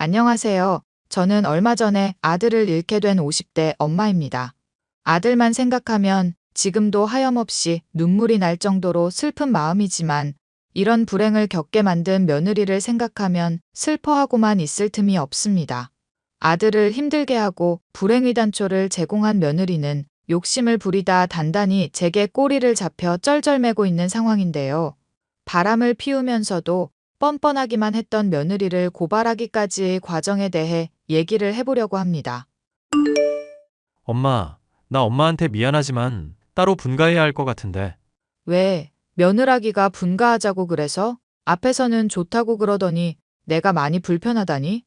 안녕하세요. 저는 얼마 전에 아들을 잃게 된 50대 엄마입니다. 아들만 생각하면 지금도 하염없이 눈물이 날 정도로 슬픈 마음이지만 이런 불행을 겪게 만든 며느리를 생각하면 슬퍼하고만 있을 틈이 없습니다. 아들을 힘들게 하고 불행의 단초를 제공한 며느리는 욕심을 부리다 단단히 제게 꼬리를 잡혀 쩔쩔매고 있는 상황인데요. 바람을 피우면서도 뻔뻔하기만 했던 며느리를 고발하기까지의 과정에 대해 얘기를 해보려고 합니다. 엄마, 나 엄마한테 미안하지만 따로 분가해야 할 것 같은데. 왜, 며느라기가 분가하자고 그래서? 앞에서는 좋다고 그러더니 내가 많이 불편하다니?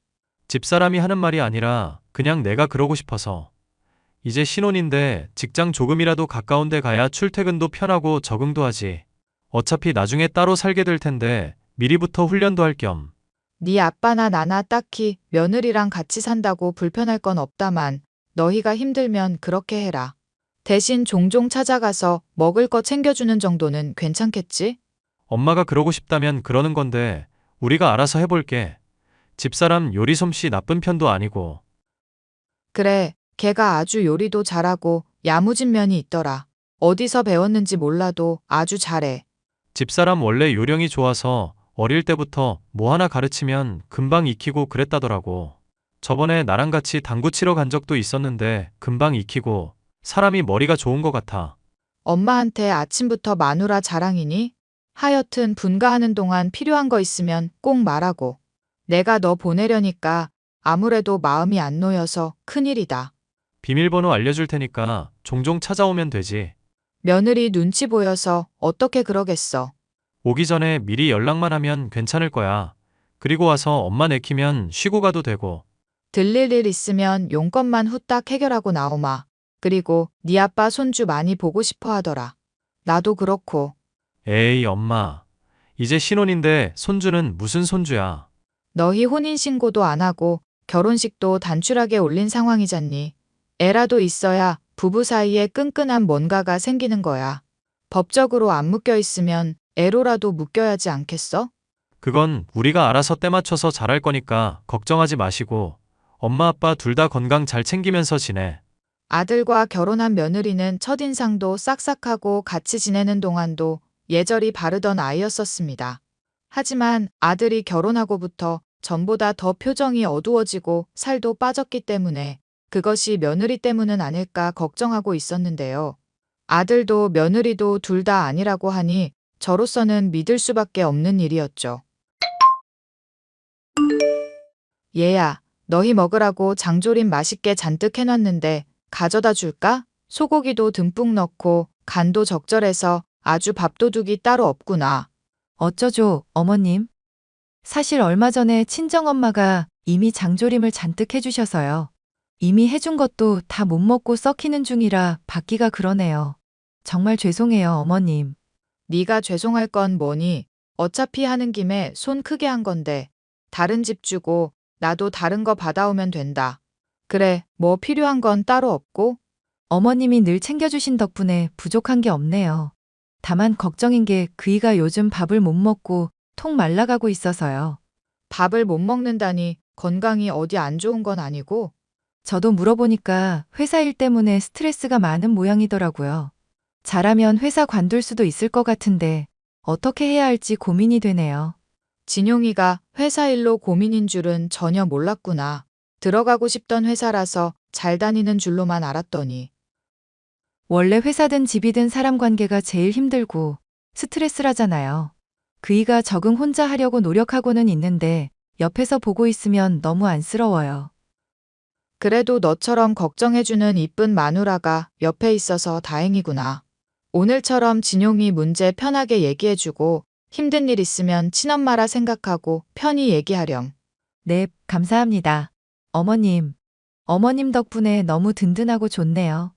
집사람이 하는 말이 아니라 그냥 내가 그러고 싶어서. 이제 신혼인데 직장 조금이라도 가까운 데 가야 출퇴근도 편하고 적응도 하지. 어차피 나중에 따로 살게 될 텐데 미리부터 훈련도 할 겸. 네 아빠나 나나 딱히 며느리랑 같이 산다고 불편할 건 없다만 너희가 힘들면 그렇게 해라. 대신 종종 찾아가서 먹을 거 챙겨주는 정도는 괜찮겠지? 엄마가 그러고 싶다면 그러는 건데 우리가 알아서 해볼게. 집사람 요리 솜씨 나쁜 편도 아니고. 그래, 걔가 아주 요리도 잘하고 야무진 면이 있더라. 어디서 배웠는지 몰라도 아주 잘해. 집사람 원래 요령이 좋아서 어릴 때부터 뭐 하나 가르치면 금방 익히고 그랬다더라고. 저번에 나랑 같이 당구 치러 간 적도 있었는데 금방 익히고 사람이 머리가 좋은 것 같아. 엄마한테 아침부터 마누라 자랑이니? 하여튼 분가하는 동안 필요한 거 있으면 꼭 말하고. 내가 너 보내려니까 아무래도 마음이 안 놓여서 큰일이다. 비밀번호 알려줄 테니까 종종 찾아오면 되지. 며느리 눈치 보여서 어떻게 그러겠어. 오기 전에 미리 연락만 하면 괜찮을 거야. 그리고 와서 엄마 내키면 쉬고 가도 되고. 들릴 일 있으면 용건만 후딱 해결하고 나오마. 그리고 네 아빠 손주 많이 보고 싶어 하더라. 나도 그렇고. 에이, 엄마. 이제 신혼인데 손주는 무슨 손주야. 너희 혼인신고도 안 하고 결혼식도 단출하게 올린 상황이잖니. 애라도 있어야 부부 사이에 끈끈한 뭔가가 생기는 거야. 법적으로 안 묶여 있으면 애로라도 묶여야지 않겠어? 그건 우리가 알아서 때 맞춰서 잘할 거니까 걱정하지 마시고 엄마 아빠 둘 다 건강 잘 챙기면서 지내. 아들과 결혼한 며느리는 첫인상도 싹싹하고 같이 지내는 동안도 예절이 바르던 아이였었습니다. 하지만 아들이 결혼하고부터 전보다 더 표정이 어두워지고 살도 빠졌기 때문에 그것이 며느리 때문은 아닐까 걱정하고 있었는데요. 아들도 며느리도 둘 다 아니라고 하니 저로서는 믿을 수밖에 없는 일이었죠. 얘야, 너희 먹으라고 장조림 맛있게 잔뜩 해놨는데 가져다 줄까? 소고기도 듬뿍 넣고 간도 적절해서 아주 밥도둑이 따로 없구나. 어쩌죠, 어머님? 사실 얼마 전에 친정엄마가 이미 장조림을 잔뜩 해주셔서요. 이미 해준 것도 다 못 먹고 썩히는 중이라 받기가 그러네요. 정말 죄송해요, 어머님. 네가 죄송할 건 뭐니? 어차피 하는 김에 손 크게 한 건데 다른 집 주고 나도 다른 거 받아오면 된다. 그래, 뭐 필요한 건 따로 없고? 어머님이 늘 챙겨주신 덕분에 부족한 게 없네요. 다만 걱정인 게 그이가 요즘 밥을 못 먹고 통 말라가고 있어서요. 밥을 못 먹는다니 건강이 어디 안 좋은 건 아니고? 저도 물어보니까 회사 일 때문에 스트레스가 많은 모양이더라고요. 잘하면 회사 관둘 수도 있을 것 같은데 어떻게 해야 할지 고민이 되네요. 진용이가 회사 일로 고민인 줄은 전혀 몰랐구나. 들어가고 싶던 회사라서 잘 다니는 줄로만 알았더니. 원래 회사든 집이든 사람 관계가 제일 힘들고 스트레스라잖아요. 그이가 적응 혼자 하려고 노력하고는 있는데 옆에서 보고 있으면 너무 안쓰러워요. 그래도 너처럼 걱정해주는 이쁜 마누라가 옆에 있어서 다행이구나. 오늘처럼 진용이 문제 편하게 얘기해주고 힘든 일 있으면 친엄마라 생각하고 편히 얘기하렴. 네, 감사합니다. 어머님. 어머님 덕분에 너무 든든하고 좋네요.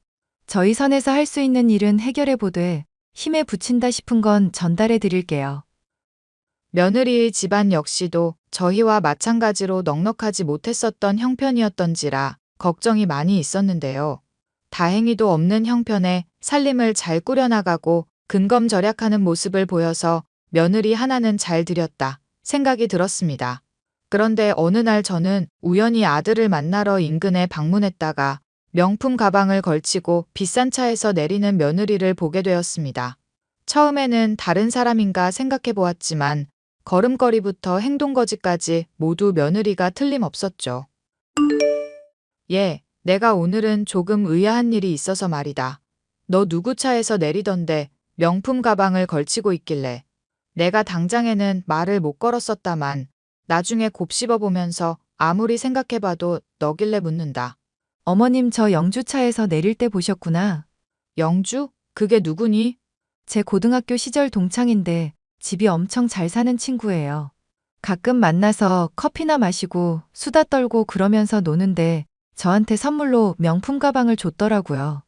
저희 선에서 할 수 있는 일은 해결해 보되 힘에 부친다 싶은 건 전달해 드릴게요. 며느리의 집안 역시도 저희와 마찬가지로 넉넉하지 못했었던 형편이었던지라 걱정이 많이 있었는데요. 다행히도 없는 형편에 살림을 잘 꾸려나가고 근검절약하는 모습을 보여서 며느리 하나는 잘 들였다 생각이 들었습니다. 그런데 어느 날 저는 우연히 아들을 만나러 인근에 방문했다가 명품 가방을 걸치고 비싼 차에서 내리는 며느리를 보게 되었습니다. 처음에는 다른 사람인가 생각해 보았지만 걸음걸이부터 행동거지까지 모두 며느리가 틀림없었죠. 예, 내가 오늘은 조금 의아한 일이 있어서 말이다. 너 누구 차에서 내리던데 명품 가방을 걸치고 있길래. 내가 당장에는 말을 못 걸었었다만 나중에 곱씹어 보면서 아무리 생각해봐도 너길래 묻는다. 어머님 저 영주차에서 내릴 때 보셨구나. 영주? 그게 누구니? 제 고등학교 시절 동창인데 집이 엄청 잘 사는 친구예요. 가끔 만나서 커피나 마시고 수다 떨고 그러면서 노는데 저한테 선물로 명품 가방을 줬더라고요.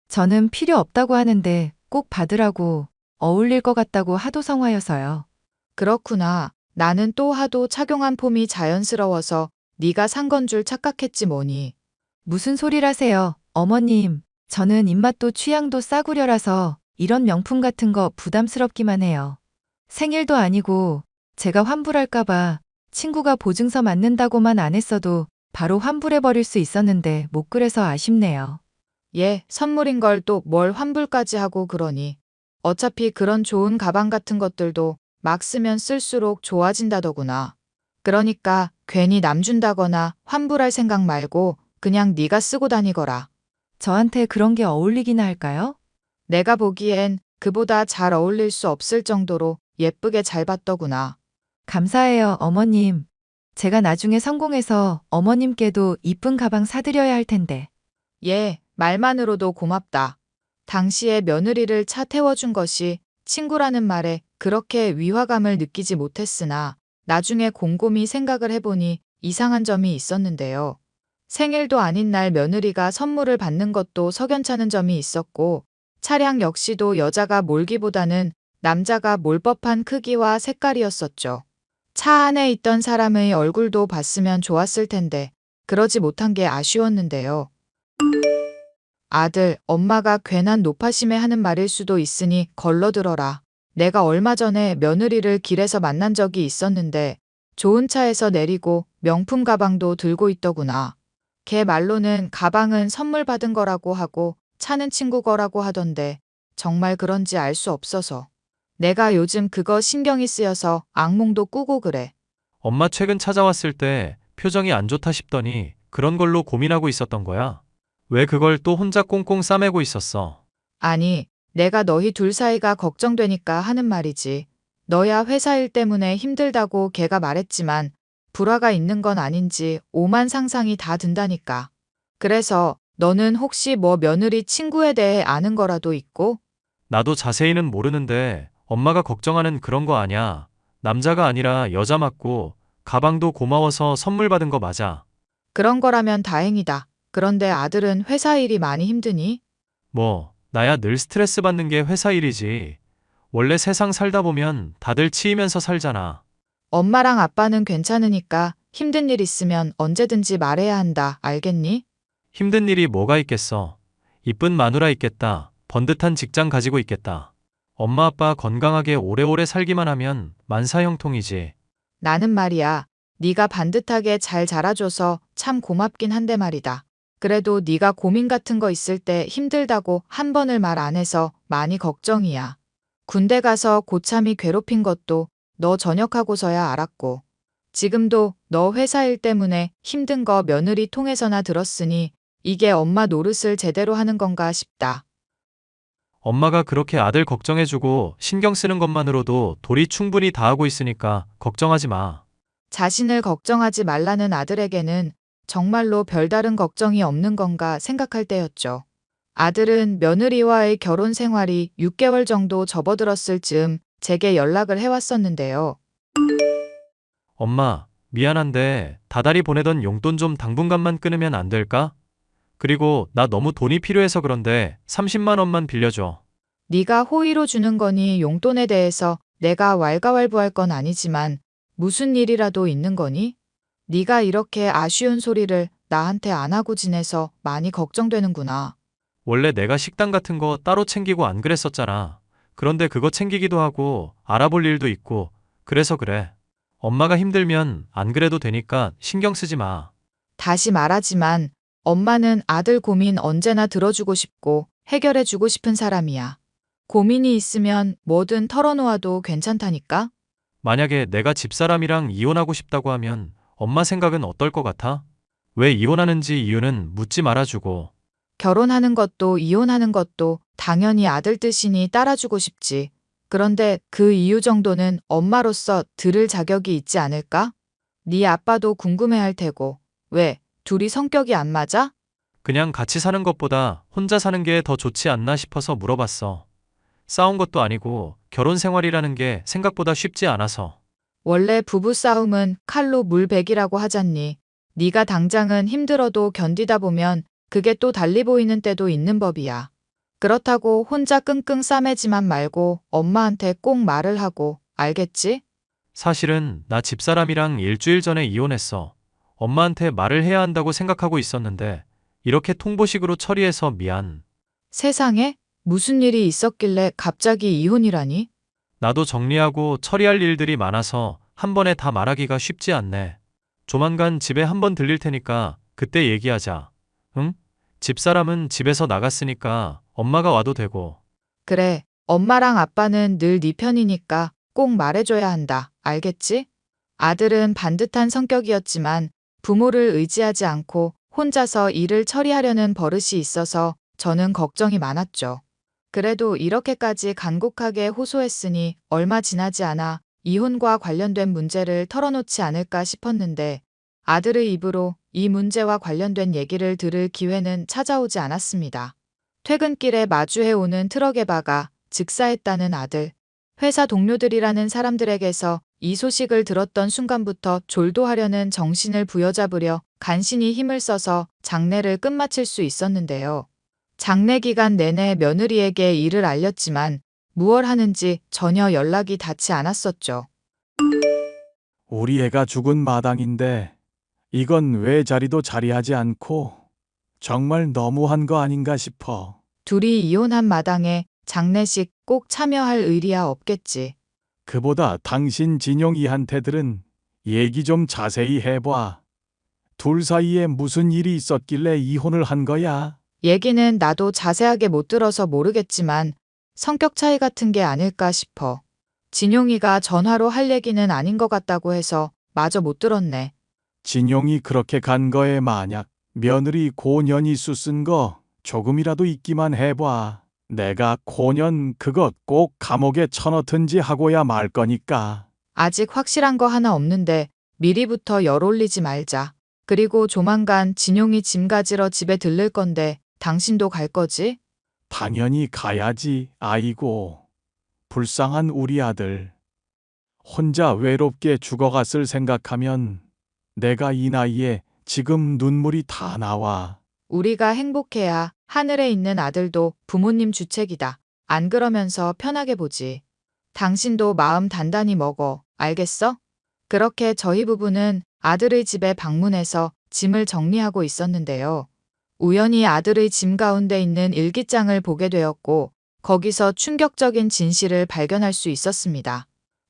저는 필요 없다고 하는데 꼭 받으라고 어울릴 것 같다고 하도 성화여서요. 그렇구나. 나는 또 하도 착용한 폼이 자연스러워서 네가 산 건 줄 착각했지 뭐니. 무슨 소리라세요, 어머님. 저는 입맛도 취향도 싸구려라서 이런 명품 같은 거 부담스럽기만 해요. 생일도 아니고 제가 환불할까봐 친구가 보증서 맞는다고만 안 했어도 바로 환불해버릴 수 있었는데 못 그래서 아쉽네요. 얘 선물인 걸 또 뭘 환불까지 하고 그러니. 어차피 그런 좋은 가방 같은 것들도 막 쓰면 쓸수록 좋아진다더구나. 그러니까 괜히 남 준다거나 환불할 생각 말고 그냥 네가 쓰고 다니거라. 저한테 그런 게 어울리기나 할까요? 내가 보기엔 그보다 잘 어울릴 수 없을 정도로 예쁘게 잘 봤더구나. 감사해요, 어머님. 제가 나중에 성공해서 어머님께도 이쁜 가방 사드려야 할 텐데. 얘 말만으로도 고맙다. 당시에 며느리를 차 태워준 것이 친구라는 말에 그렇게 위화감을 느끼지 못했으나 나중에 곰곰이 생각을 해보니 이상한 점이 있었는데요. 생일도 아닌 날 며느리가 선물을 받는 것도 석연찮은 점이 있었고 차량 역시도 여자가 몰기보다는 남자가 몰 법한 크기와 색깔이었었죠. 차 안에 있던 사람의 얼굴도 봤으면 좋았을 텐데 그러지 못한 게 아쉬웠는데요. 아들, 엄마가 괜한 노파심에 하는 말일 수도 있으니 걸러들어라. 내가 얼마 전에 며느리를 길에서 만난 적이 있었는데 좋은 차에서 내리고 명품 가방도 들고 있더구나. 걔 말로는 가방은 선물 받은 거라고 하고 차는 친구 거라고 하던데 정말 그런지 알 수 없어서. 내가 요즘 그거 신경이 쓰여서 악몽도 꾸고 그래. 엄마 최근 찾아왔을 때 표정이 안 좋다 싶더니 그런 걸로 고민하고 있었던 거야. 왜 그걸 또 혼자 꽁꽁 싸매고 있었어? 아니, 내가 너희 둘 사이가 걱정되니까 하는 말이지. 너야 회사 일 때문에 힘들다고 걔가 말했지만 불화가 있는 건 아닌지 오만 상상이 다 든다니까. 그래서 너는 혹시 뭐 며느리 친구에 대해 아는 거라도 있고? 나도 자세히는 모르는데 엄마가 걱정하는 그런 거 아냐. 남자가 아니라 여자 맞고 가방도 고마워서 선물 받은 거 맞아. 그런 거라면 다행이다. 그런데 아들은 회사 일이 많이 힘드니? 뭐, 나야 늘 스트레스 받는 게 회사 일이지. 원래 세상 살다 보면 다들 치이면서 살잖아. 엄마랑 아빠는 괜찮으니까 힘든 일 있으면 언제든지 말해야 한다. 알겠니? 힘든 일이 뭐가 있겠어. 이쁜 마누라 있겠다. 번듯한 직장 가지고 있겠다. 엄마 아빠 건강하게 오래오래 살기만 하면 만사형통이지. 나는 말이야. 네가 반듯하게 잘 자라줘서 참 고맙긴 한데 말이다. 그래도 네가 고민 같은 거 있을 때 힘들다고 한 번을 말 안 해서 많이 걱정이야. 군대 가서 고참이 괴롭힌 것도 너 전역하고서야 알았고. 지금도 너 회사 일 때문에 힘든 거 며느리 통해서나 들었으니 이게 엄마 노릇을 제대로 하는 건가 싶다. 엄마가 그렇게 아들 걱정해주고 신경 쓰는 것만으로도 도리 충분히 다하고 있으니까 걱정하지 마. 자신을 걱정하지 말라는 아들에게는 정말로 별다른 걱정이 없는 건가 생각할 때였죠. 아들은 며느리와의 결혼 생활이 6개월 정도 접어들었을 즈음 제게 연락을 해왔었는데요. 엄마, 미안한데 다달이 보내던 용돈 좀 당분간만 끊으면 안 될까? 그리고 나 너무 돈이 필요해서 그런데 30만 원만 빌려줘. 네가 호의로 주는 거니 용돈에 대해서 내가 왈가왈부할 건 아니지만 무슨 일이라도 있는 거니? 네가 이렇게 아쉬운 소리를 나한테 안 하고 지내서 많이 걱정되는구나. 원래 내가 식당 같은 거 따로 챙기고 안 그랬었잖아. 그런데 그거 챙기기도 하고 알아볼 일도 있고 그래서 그래. 엄마가 힘들면 안 그래도 되니까 신경 쓰지 마. 다시 말하지만 엄마는 아들 고민 언제나 들어주고 싶고 해결해주고 싶은 사람이야. 고민이 있으면 뭐든 털어놓아도 괜찮다니까? 만약에 내가 집사람이랑 이혼하고 싶다고 하면 엄마 생각은 어떨 것 같아? 왜 이혼하는지 이유는 묻지 말아주고. 결혼하는 것도 이혼하는 것도 당연히 아들 뜻이니 따라주고 싶지. 그런데 그 이유 정도는 엄마로서 들을 자격이 있지 않을까? 네 아빠도 궁금해할 테고. 왜? 둘이 성격이 안 맞아? 그냥 같이 사는 것보다 혼자 사는 게 더 좋지 않나 싶어서 물어봤어. 싸운 것도 아니고 결혼 생활이라는 게 생각보다 쉽지 않아서. 원래 부부 싸움은 칼로 물베기라고 하잖니. 네가 당장은 힘들어도 견디다 보면 그게 또 달리 보이는 때도 있는 법이야. 그렇다고 혼자 끙끙 싸매지만 말고 엄마한테 꼭 말을 하고, 알겠지? 사실은 나 집사람이랑 일주일 전에 이혼했어. 엄마한테 말을 해야 한다고 생각하고 있었는데 이렇게 통보식으로 처리해서 미안. 세상에? 무슨 일이 있었길래 갑자기 이혼이라니? 나도 정리하고 처리할 일들이 많아서 한 번에 다 말하기가 쉽지 않네. 조만간 집에 한번 들릴 테니까 그때 얘기하자. 응? 집사람은 집에서 나갔으니까 엄마가 와도 되고. 그래, 엄마랑 아빠는 늘 네 편이니까 꼭 말해줘야 한다. 알겠지? 아들은 반듯한 성격이었지만 부모를 의지하지 않고 혼자서 일을 처리하려는 버릇이 있어서 저는 걱정이 많았죠. 그래도 이렇게까지 간곡하게 호소했으니 얼마 지나지 않아 이혼과 관련된 문제를 털어놓지 않을까 싶었는데 아들의 입으로 이 문제와 관련된 얘기를 들을 기회는 찾아오지 않았습니다. 퇴근길에 마주해오는 트럭에 박아 즉사했다는 아들. 회사 동료들이라는 사람들에게서 이 소식을 들었던 순간부터 졸도하려는 정신을 부여잡으려 간신히 힘을 써서 장례를 끝마칠 수 있었는데요. 장례 기간 내내 며느리에게 일을 알렸지만 무얼 하는지 전혀 연락이 닿지 않았었죠. 우리 애가 죽은 마당인데 이건 왜 자리도 자리하지 않고 정말 너무한 거 아닌가 싶어. 둘이 이혼한 마당에 장례식 꼭 참여할 의리야 없겠지. 그보다 당신 진용이한테들은 얘기 좀 자세히 해봐. 둘 사이에 무슨 일이 있었길래 이혼을 한 거야? 얘기는 나도 자세하게 못 들어서 모르겠지만 성격 차이 같은 게 아닐까 싶어. 진용이가 전화로 할 얘기는 아닌 것 같다고 해서 마저 못 들었네. 진용이 그렇게 간 거에 만약 며느리 고년이수 쓴 거 조금이라도 있기만 해봐. 내가 고년 그것 꼭 감옥에 쳐넣든지 하고야 말 거니까. 아직 확실한 거 하나 없는데 미리부터 열 올리지 말자. 그리고 조만간 진용이 짐 가지러 집에 들를 건데 당신도 갈 거지? 당연히 가야지. 아이고, 불쌍한 우리 아들. 혼자 외롭게 죽어갔을 생각하면 내가 이 나이에 지금 눈물이 다 나와. 우리가 행복해야 하늘에 있는 아들도 부모님 주책이다. 안 그러면서 편하게 보지. 당신도 마음 단단히 먹어. 알겠어? 그렇게 저희 부부는 아들의 집에 방문해서 짐을 정리하고 있었는데요. 우연히 아들의 짐 가운데 있는 일기장을 보게 되었고, 거기서 충격적인 진실을 발견할 수 있었습니다.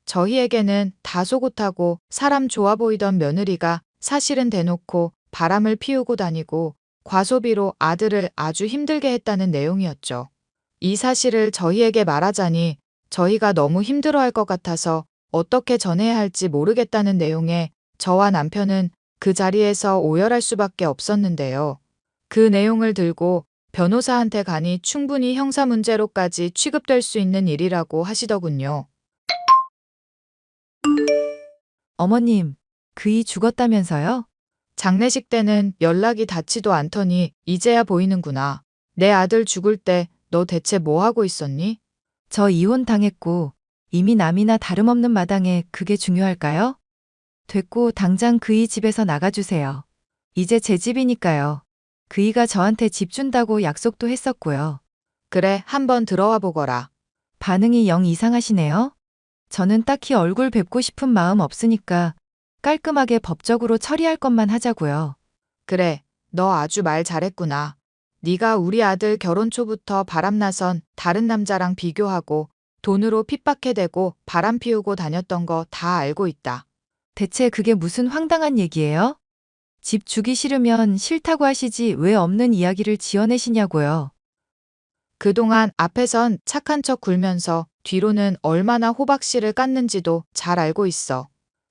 저희에게는 다소곳하고 사람 좋아 보이던 며느리가 사실은 대놓고 바람을 피우고 다니고 과소비로 아들을 아주 힘들게 했다는 내용이었죠. 이 사실을 저희에게 말하자니 저희가 너무 힘들어할 것 같아서 어떻게 전해야 할지 모르겠다는 내용에 저와 남편은 그 자리에서 오열할 수밖에 없었는데요. 그 내용을 들고 변호사한테 가니 충분히 형사 문제로까지 취급될 수 있는 일이라고 하시더군요. 어머님, 그이 죽었다면서요? 장례식 때는 연락이 닿지도 않더니 이제야 보이는구나. 내 아들 죽을 때 너 대체 뭐 하고 있었니? 저 이혼 당했고 이미 남이나 다름없는 마당에 그게 중요할까요? 됐고 당장 그이 집에서 나가주세요. 이제 제 집이니까요. 그이가 저한테 집 준다고 약속도 했었고요. 그래, 한번 들어와 보거라. 반응이 영 이상하시네요. 저는 딱히 얼굴 뵙고 싶은 마음 없으니까 깔끔하게 법적으로 처리할 것만 하자고요. 그래, 너 아주 말 잘했구나. 네가 우리 아들 결혼 초부터 바람나선 다른 남자랑 비교하고 돈으로 핍박해대고 바람 피우고 다녔던 거 다 알고 있다. 대체 그게 무슨 황당한 얘기예요? 집 주기 싫으면 싫다고 하시지 왜 없는 이야기를 지어내시냐고요. 그동안 앞에선 착한 척 굴면서 뒤로는 얼마나 호박씨를 깠는지도 잘 알고 있어.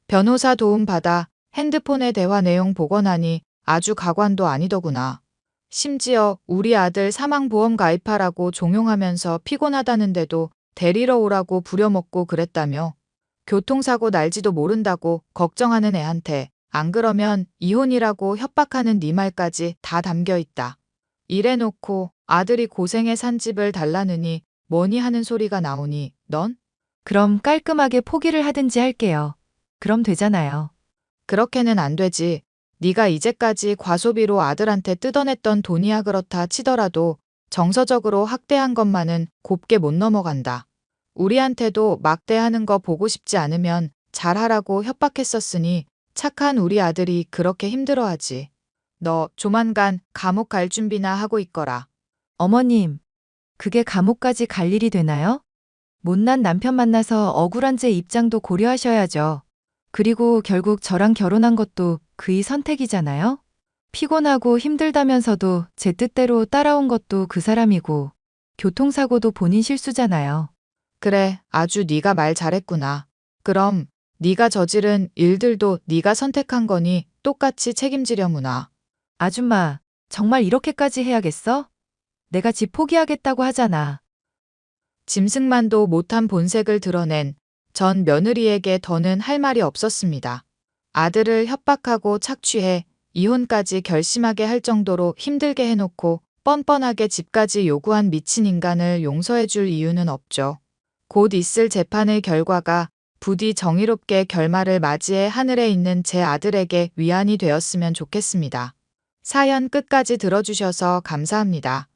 변호사 도움 받아 핸드폰의 대화 내용 복원하니 아주 가관도 아니더구나. 심지어 우리 아들 사망보험 가입하라고 종용하면서 피곤하다는데도 데리러 오라고 부려먹고 그랬다며. 교통사고 날지도 모른다고 걱정하는 애한테 안 그러면 이혼이라고 협박하는 네 말까지 다 담겨 있다. 이래놓고 아들이 고생해 산 집을 달라느니 뭐니 하는 소리가 나오니 넌? 그럼 깔끔하게 포기를 하든지 할게요. 그럼 되잖아요. 그렇게는 안 되지. 네가 이제까지 과소비로 아들한테 뜯어냈던 돈이야 그렇다 치더라도 정서적으로 학대한 것만은 곱게 못 넘어간다. 우리한테도 막대하는 거 보고 싶지 않으면 잘하라고 협박했었으니 착한 우리 아들이 그렇게 힘들어하지. 너 조만간 감옥 갈 준비나 하고 있거라. 어머님, 그게 감옥까지 갈 일이 되나요? 못난 남편 만나서 억울한 제 입장도 고려하셔야죠. 그리고 결국 저랑 결혼한 것도 그의 선택이잖아요? 피곤하고 힘들다면서도 제 뜻대로 따라온 것도 그 사람이고, 교통사고도 본인 실수잖아요. 그래, 아주 네가 말 잘했구나. 그럼 네가 저지른 일들도 네가 선택한 거니 똑같이 책임지려무나. 아줌마, 정말 이렇게까지 해야겠어? 내가 집 포기하겠다고 하잖아. 짐승만도 못한 본색을 드러낸 전 며느리에게 더는 할 말이 없었습니다. 아들을 협박하고 착취해 이혼까지 결심하게 할 정도로 힘들게 해놓고 뻔뻔하게 집까지 요구한 미친 인간을 용서해줄 이유는 없죠. 곧 있을 재판의 결과가 부디 정의롭게 결말을 맞이해 하늘에 있는 제 아들에게 위안이 되었으면 좋겠습니다. 사연 끝까지 들어주셔서 감사합니다.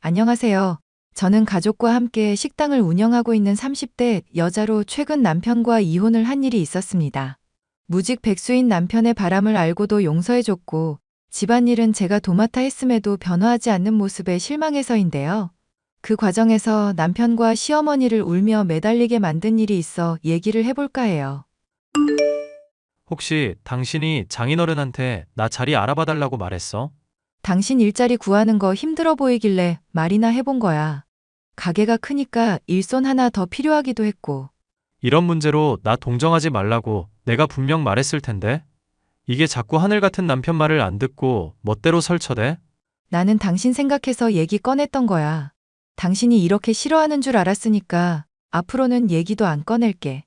안녕하세요. 저는 가족과 함께 식당을 운영하고 있는 30대 여자로 최근 남편과 이혼을 한 일이 있었습니다. 무직 백수인 남편의 바람을 알고도 용서해줬고 집안일은 제가 도맡아 했음에도 변화하지 않는 모습에 실망해서인데요. 그 과정에서 남편과 시어머니를 울며 매달리게 만든 일이 있어 얘기를 해볼까 해요. 혹시 당신이 장인어른한테 나 자리 알아봐달라고 말했어? 당신 일자리 구하는 거 힘들어 보이길래 말이나 해본 거야. 가게가 크니까 일손 하나 더 필요하기도 했고. 이런 문제로 나 동정하지 말라고 내가 분명 말했을 텐데? 이게 자꾸 하늘 같은 남편 말을 안 듣고 멋대로 설쳐대? 나는 당신 생각해서 얘기 꺼냈던 거야. 당신이 이렇게 싫어하는 줄 알았으니까 앞으로는 얘기도 안 꺼낼게.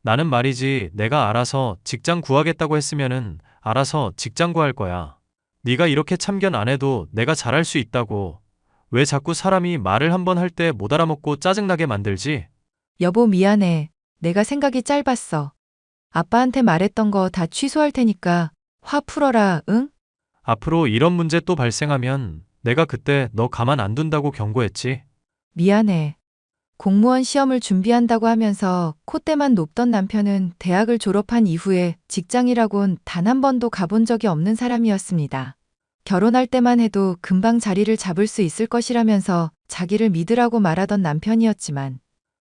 나는 말이지 내가 알아서 직장 구하겠다고 했으면은 알아서 직장 구할 거야. 네가 이렇게 참견 안 해도 내가 잘할 수 있다고. 왜 자꾸 사람이 말을 한 번 할 때 못 알아먹고 짜증나게 만들지? 여보 미안해. 내가 생각이 짧았어. 아빠한테 말했던 거 다 취소할 테니까 화 풀어라, 응? 앞으로 이런 문제 또 발생하면 내가 그때 너 가만 안 둔다고 경고했지. 미안해. 공무원 시험을 준비한다고 하면서 콧대만 높던 남편은 대학을 졸업한 이후에 직장이라곤 단 한 번도 가본 적이 없는 사람이었습니다. 결혼할 때만 해도 금방 자리를 잡을 수 있을 것이라면서 자기를 믿으라고 말하던 남편이었지만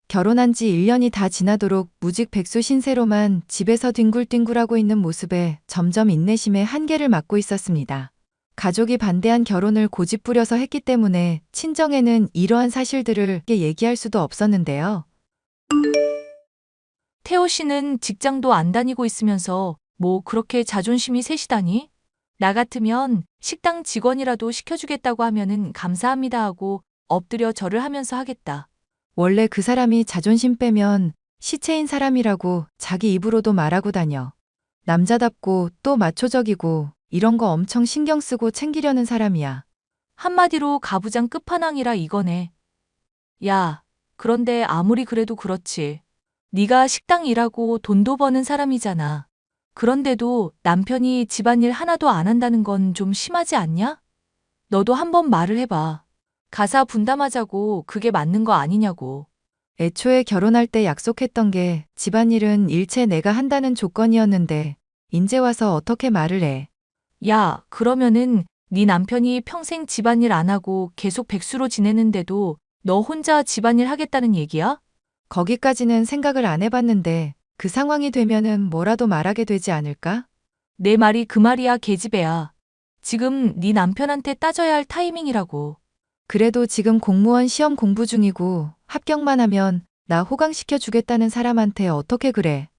결혼한 지 1년이 다 지나도록 무직 백수 신세로만 집에서 뒹굴뒹굴하고 있는 모습에 점점 인내심의 한계를 맞고 있었습니다. 가족이 반대한 결혼을 고집부려서 했기 때문에 친정에는 이러한 사실들을 얘기할 수도 없었는데요. 태호 씨는 직장도 안 다니고 있으면서 뭐 그렇게 자존심이 셋이다니? 나 같으면 식당 직원이라도 시켜주겠다고 하면은 감사합니다 하고 엎드려 절을 하면서 하겠다. 원래 그 사람이 자존심 빼면 시체인 사람이라고 자기 입으로도 말하고 다녀. 남자답고 또 마초적이고 이런 거 엄청 신경 쓰고 챙기려는 사람이야. 한마디로 가부장 끝판왕이라 이거네. 야, 그런데 아무리 그래도 그렇지. 네가 식당 일하고 돈도 버는 사람이잖아. 그런데도 남편이 집안일 하나도 안 한다는 건 좀 심하지 않냐? 너도 한번 말을 해봐. 가사 분담하자고 그게 맞는 거 아니냐고. 애초에 결혼할 때 약속했던 게 집안일은 일체 내가 한다는 조건이었는데 인제 와서 어떻게 말을 해. 야, 그러면은 네 남편이 평생 집안일 안 하고 계속 백수로 지내는데도 너 혼자 집안일 하겠다는 얘기야? 거기까지는 생각을 안 해봤는데 그 상황이 되면은 뭐라도 말하게 되지 않을까? 내 말이 그 말이야, 계집애야. 지금 네 남편한테 따져야 할 타이밍이라고. 그래도 지금 공무원 시험 공부 중이고 합격만 하면 나 호강시켜 주겠다는 사람한테 어떻게 그래?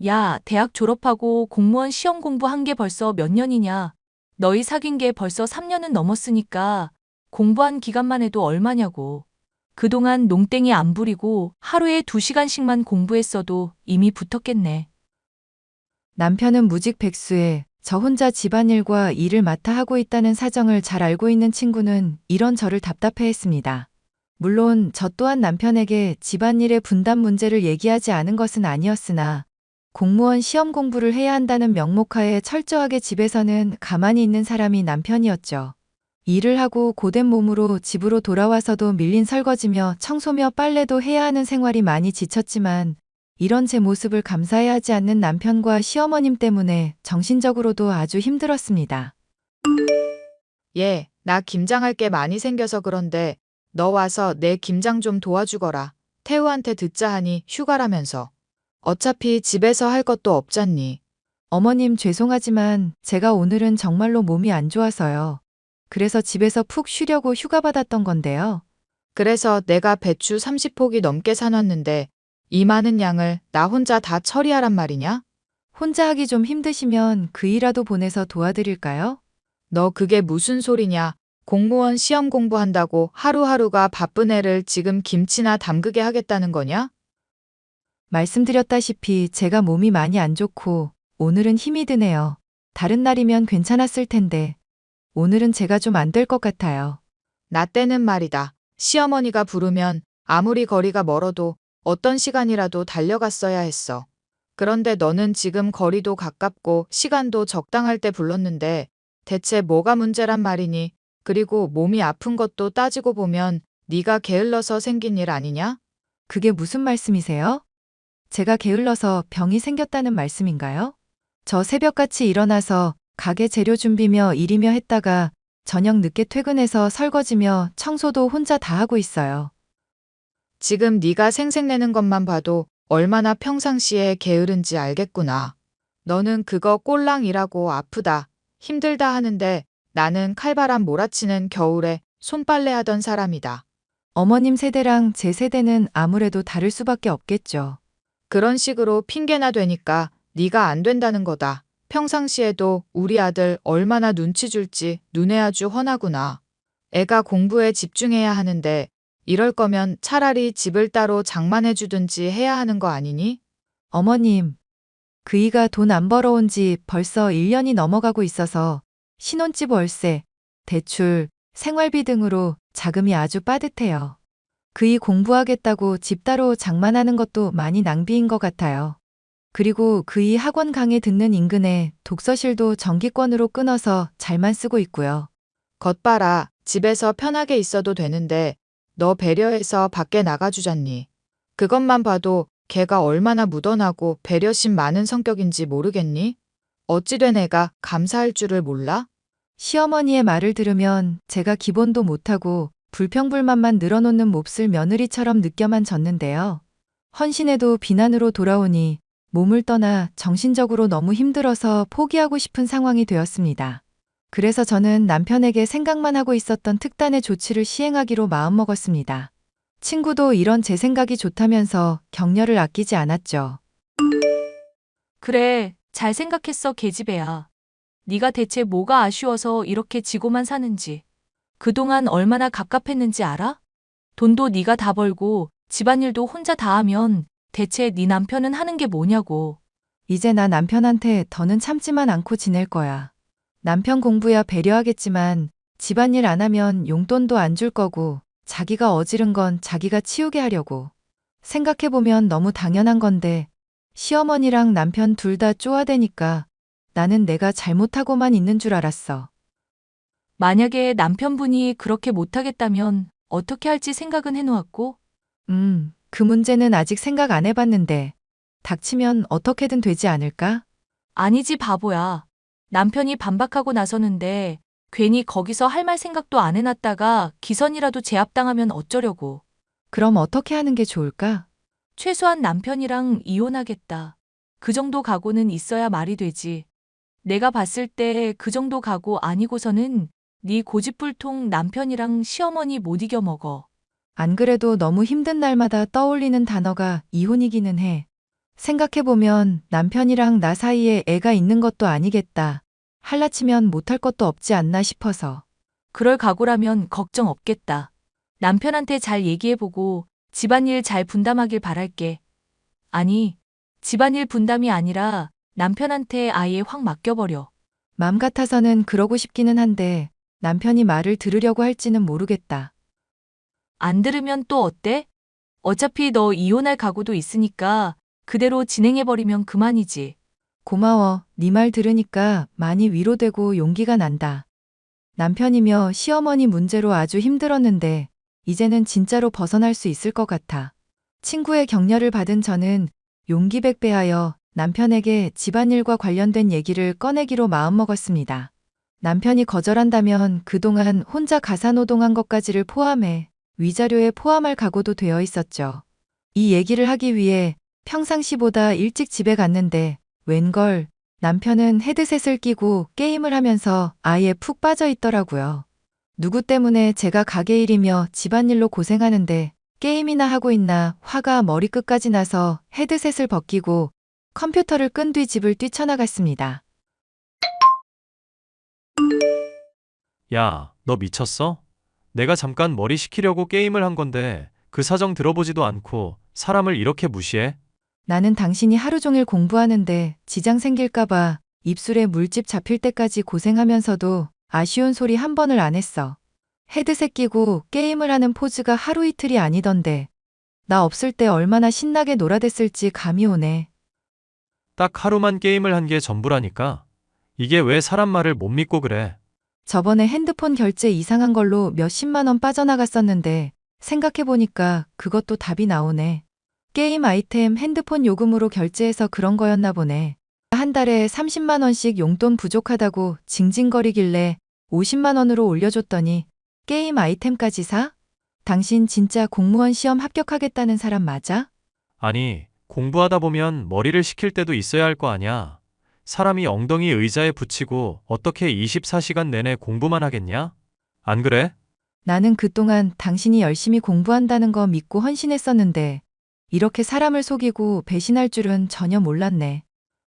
야, 대학 졸업하고 공무원 시험 공부한 게 벌써 몇 년이냐? 너희 사귄 게 벌써 3년은 넘었으니까 공부한 기간만 해도 얼마냐고. 그동안 농땡이 안 부리고 하루에 2시간씩만 공부했어도 이미 붙었겠네. 남편은 무직 백수에 저 혼자 집안일과 일을 맡아 하고 있다는 사정을 잘 알고 있는 친구는 이런 저를 답답해했습니다. 물론 저 또한 남편에게 집안일의 분담 문제를 얘기하지 않은 것은 아니었으나 공무원 시험 공부를 해야 한다는 명목하에 철저하게 집에서는 가만히 있는 사람이 남편이었죠. 일을 하고 고된 몸으로 집으로 돌아와서도 밀린 설거지며 청소며 빨래도 해야 하는 생활이 많이 지쳤지만 이런 제 모습을 감사해야 하지 않는 남편과 시어머님 때문에 정신적으로도 아주 힘들었습니다. 예, 나 김장할 게 많이 생겨서 그런데 너 와서 내 김장 좀 도와주거라. 태우한테 듣자 하니 휴가라면서. 어차피 집에서 할 것도 없잖니. 어머님 죄송하지만 제가 오늘은 정말로 몸이 안 좋아서요. 그래서 집에서 푹 쉬려고 휴가 받았던 건데요. 그래서 내가 배추 30포기 넘게 사놨는데 이 많은 양을 나 혼자 다 처리하란 말이냐? 혼자 하기 좀 힘드시면 그이라도 보내서 도와드릴까요? 너 그게 무슨 소리냐? 공무원 시험 공부한다고 하루하루가 바쁜 애를 지금 김치나 담그게 하겠다는 거냐? 말씀드렸다시피 제가 몸이 많이 안 좋고 오늘은 힘이 드네요. 다른 날이면 괜찮았을 텐데 오늘은 제가 좀 안 될 것 같아요. 나 때는 말이다. 시어머니가 부르면 아무리 거리가 멀어도 어떤 시간이라도 달려갔어야 했어. 그런데 너는 지금 거리도 가깝고 시간도 적당할 때 불렀는데 대체 뭐가 문제란 말이니? 그리고 몸이 아픈 것도 따지고 보면 네가 게을러서 생긴 일 아니냐? 그게 무슨 말씀이세요? 제가 게을러서 병이 생겼다는 말씀인가요? 저 새벽같이 일어나서 가게 재료 준비며 일이며 했다가 저녁 늦게 퇴근해서 설거지며 청소도 혼자 다 하고 있어요. 지금 네가 생색내는 것만 봐도 얼마나 평상시에 게으른지 알겠구나. 너는 그거 꼴랑이라고 아프다, 힘들다 하는데 나는 칼바람 몰아치는 겨울에 손빨래 하던 사람이다. 어머님 세대랑 제 세대는 아무래도 다를 수밖에 없겠죠. 그런 식으로 핑계나 대니까 네가 안 된다는 거다. 평상시에도 우리 아들 얼마나 눈치 줄지 눈에 아주 훤하구나. 애가 공부에 집중해야 하는데 이럴 거면 차라리 집을 따로 장만해 주든지 해야 하는 거 아니니? 어머님, 그이가 돈 안 벌어온 지 벌써 1년이 넘어가고 있어서 신혼집 월세, 대출, 생활비 등으로 자금이 아주 빠듯해요. 그이 공부하겠다고 집 따로 장만하는 것도 많이 낭비인 것 같아요. 그리고 그이 학원 강의 듣는 인근에 독서실도 정기권으로 끊어서 잘만 쓰고 있고요. 겉 봐라. 집에서 편하게 있어도 되는데 너 배려해서 밖에 나가주잖니. 그것만 봐도 걔가 얼마나 무던하고 배려심 많은 성격인지 모르겠니? 어찌된 애가 감사할 줄을 몰라? 시어머니의 말을 들으면 제가 기본도 못하고 불평불만만 늘어놓는 몹쓸 며느리처럼 느껴만 졌는데요. 헌신해도 비난으로 돌아오니 몸을 떠나 정신적으로 너무 힘들어서 포기하고 싶은 상황이 되었습니다. 그래서 저는 남편에게 생각만 하고 있었던 특단의 조치를 시행하기로 마음먹었습니다. 친구도 이런 제 생각이 좋다면서 격려를 아끼지 않았죠. 그래, 잘 생각했어, 계집애야. 네가 대체 뭐가 아쉬워서 이렇게 지고만 사는지. 그동안 얼마나 갑갑했는지 알아? 돈도 네가 다 벌고 집안일도 혼자 다 하면 대체 네 남편은 하는 게 뭐냐고. 이제 나 남편한테 더는 참지만 않고 지낼 거야. 남편 공부야 배려하겠지만 집안일 안 하면 용돈도 안 줄 거고 자기가 어지른 건 자기가 치우게 하려고. 생각해보면 너무 당연한 건데 시어머니랑 남편 둘 다 쪼아대니까 나는 내가 잘못하고만 있는 줄 알았어. 만약에 남편분이 그렇게 못하겠다면 어떻게 할지 생각은 해놓았고? 그 문제는 아직 생각 안 해봤는데 닥치면 어떻게든 되지 않을까? 아니지, 바보야. 남편이 반박하고 나서는데 괜히 거기서 할 말 생각도 안 해놨다가 기선이라도 제압당하면 어쩌려고. 그럼 어떻게 하는 게 좋을까? 최소한 남편이랑 이혼하겠다. 그 정도 각오는 있어야 말이 되지. 내가 봤을 때 그 정도 각오 아니고서는 네 고집불통 남편이랑 시어머니 못 이겨 먹어. 안 그래도 너무 힘든 날마다 떠올리는 단어가 이혼이기는 해. 생각해보면 남편이랑 나 사이에 애가 있는 것도 아니겠다. 할라치면 못할 것도 없지 않나 싶어서. 그럴 각오라면 걱정 없겠다. 남편한테 잘 얘기해보고 집안일 잘 분담하길 바랄게. 아니, 집안일 분담이 아니라 남편한테 아예 확 맡겨버려. 맘 같아서는 그러고 싶기는 한데 남편이 말을 들으려고 할지는 모르겠다. 안 들으면 또 어때? 어차피 너 이혼할 각오도 있으니까 그대로 진행해버리면 그만이지. 고마워. 네 말 들으니까 많이 위로되고 용기가 난다. 남편이며 시어머니 문제로 아주 힘들었는데 이제는 진짜로 벗어날 수 있을 것 같아. 친구의 격려를 받은 저는 용기 백배하여 남편에게 집안일과 관련된 얘기를 꺼내기로 마음먹었습니다. 남편이 거절한다면 그동안 혼자 가사노동한 것까지를 포함해 위자료에 포함할 각오도 되어 있었죠. 이 얘기를 하기 위해 평상시보다 일찍 집에 갔는데 웬걸 남편은 헤드셋을 끼고 게임을 하면서 아예 푹 빠져 있더라고요. 누구 때문에 제가 가게 일이며 집안일로 고생하는데 게임이나 하고 있나 화가 머리끝까지 나서 헤드셋을 벗기고 컴퓨터를 끈 뒤 집을 뛰쳐나갔습니다. 야, 너 미쳤어? 내가 잠깐 머리 식히려고 게임을 한 건데 그 사정 들어보지도 않고 사람을 이렇게 무시해? 나는 당신이 하루 종일 공부하는데 지장 생길까봐 입술에 물집 잡힐 때까지 고생하면서도 아쉬운 소리 한 번을 안 했어. 헤드셋 끼고 게임을 하는 포즈가 하루 이틀이 아니던데 나 없을 때 얼마나 신나게 놀아댔을지 감이 오네. 딱 하루만 게임을 한 게 전부라니까. 이게 왜 사람 말을 못 믿고 그래? 저번에 핸드폰 결제 이상한 걸로 몇십만 원 빠져나갔었는데 생각해보니까 그것도 답이 나오네. 게임 아이템 핸드폰 요금으로 결제해서 그런 거였나 보네. 한 달에 30만 원씩 용돈 부족하다고 징징거리길래 50만 원으로 올려줬더니 게임 아이템까지 사? 당신 진짜 공무원 시험 합격하겠다는 사람 맞아? 아니, 공부하다 보면 머리를 식힐 때도 있어야 할 거 아냐? 사람이 엉덩이 의자에 붙이고 어떻게 24시간 내내 공부만 하겠냐? 안 그래? 나는 그동안 당신이 열심히 공부한다는 거 믿고 헌신했었는데 이렇게 사람을 속이고 배신할 줄은 전혀 몰랐네.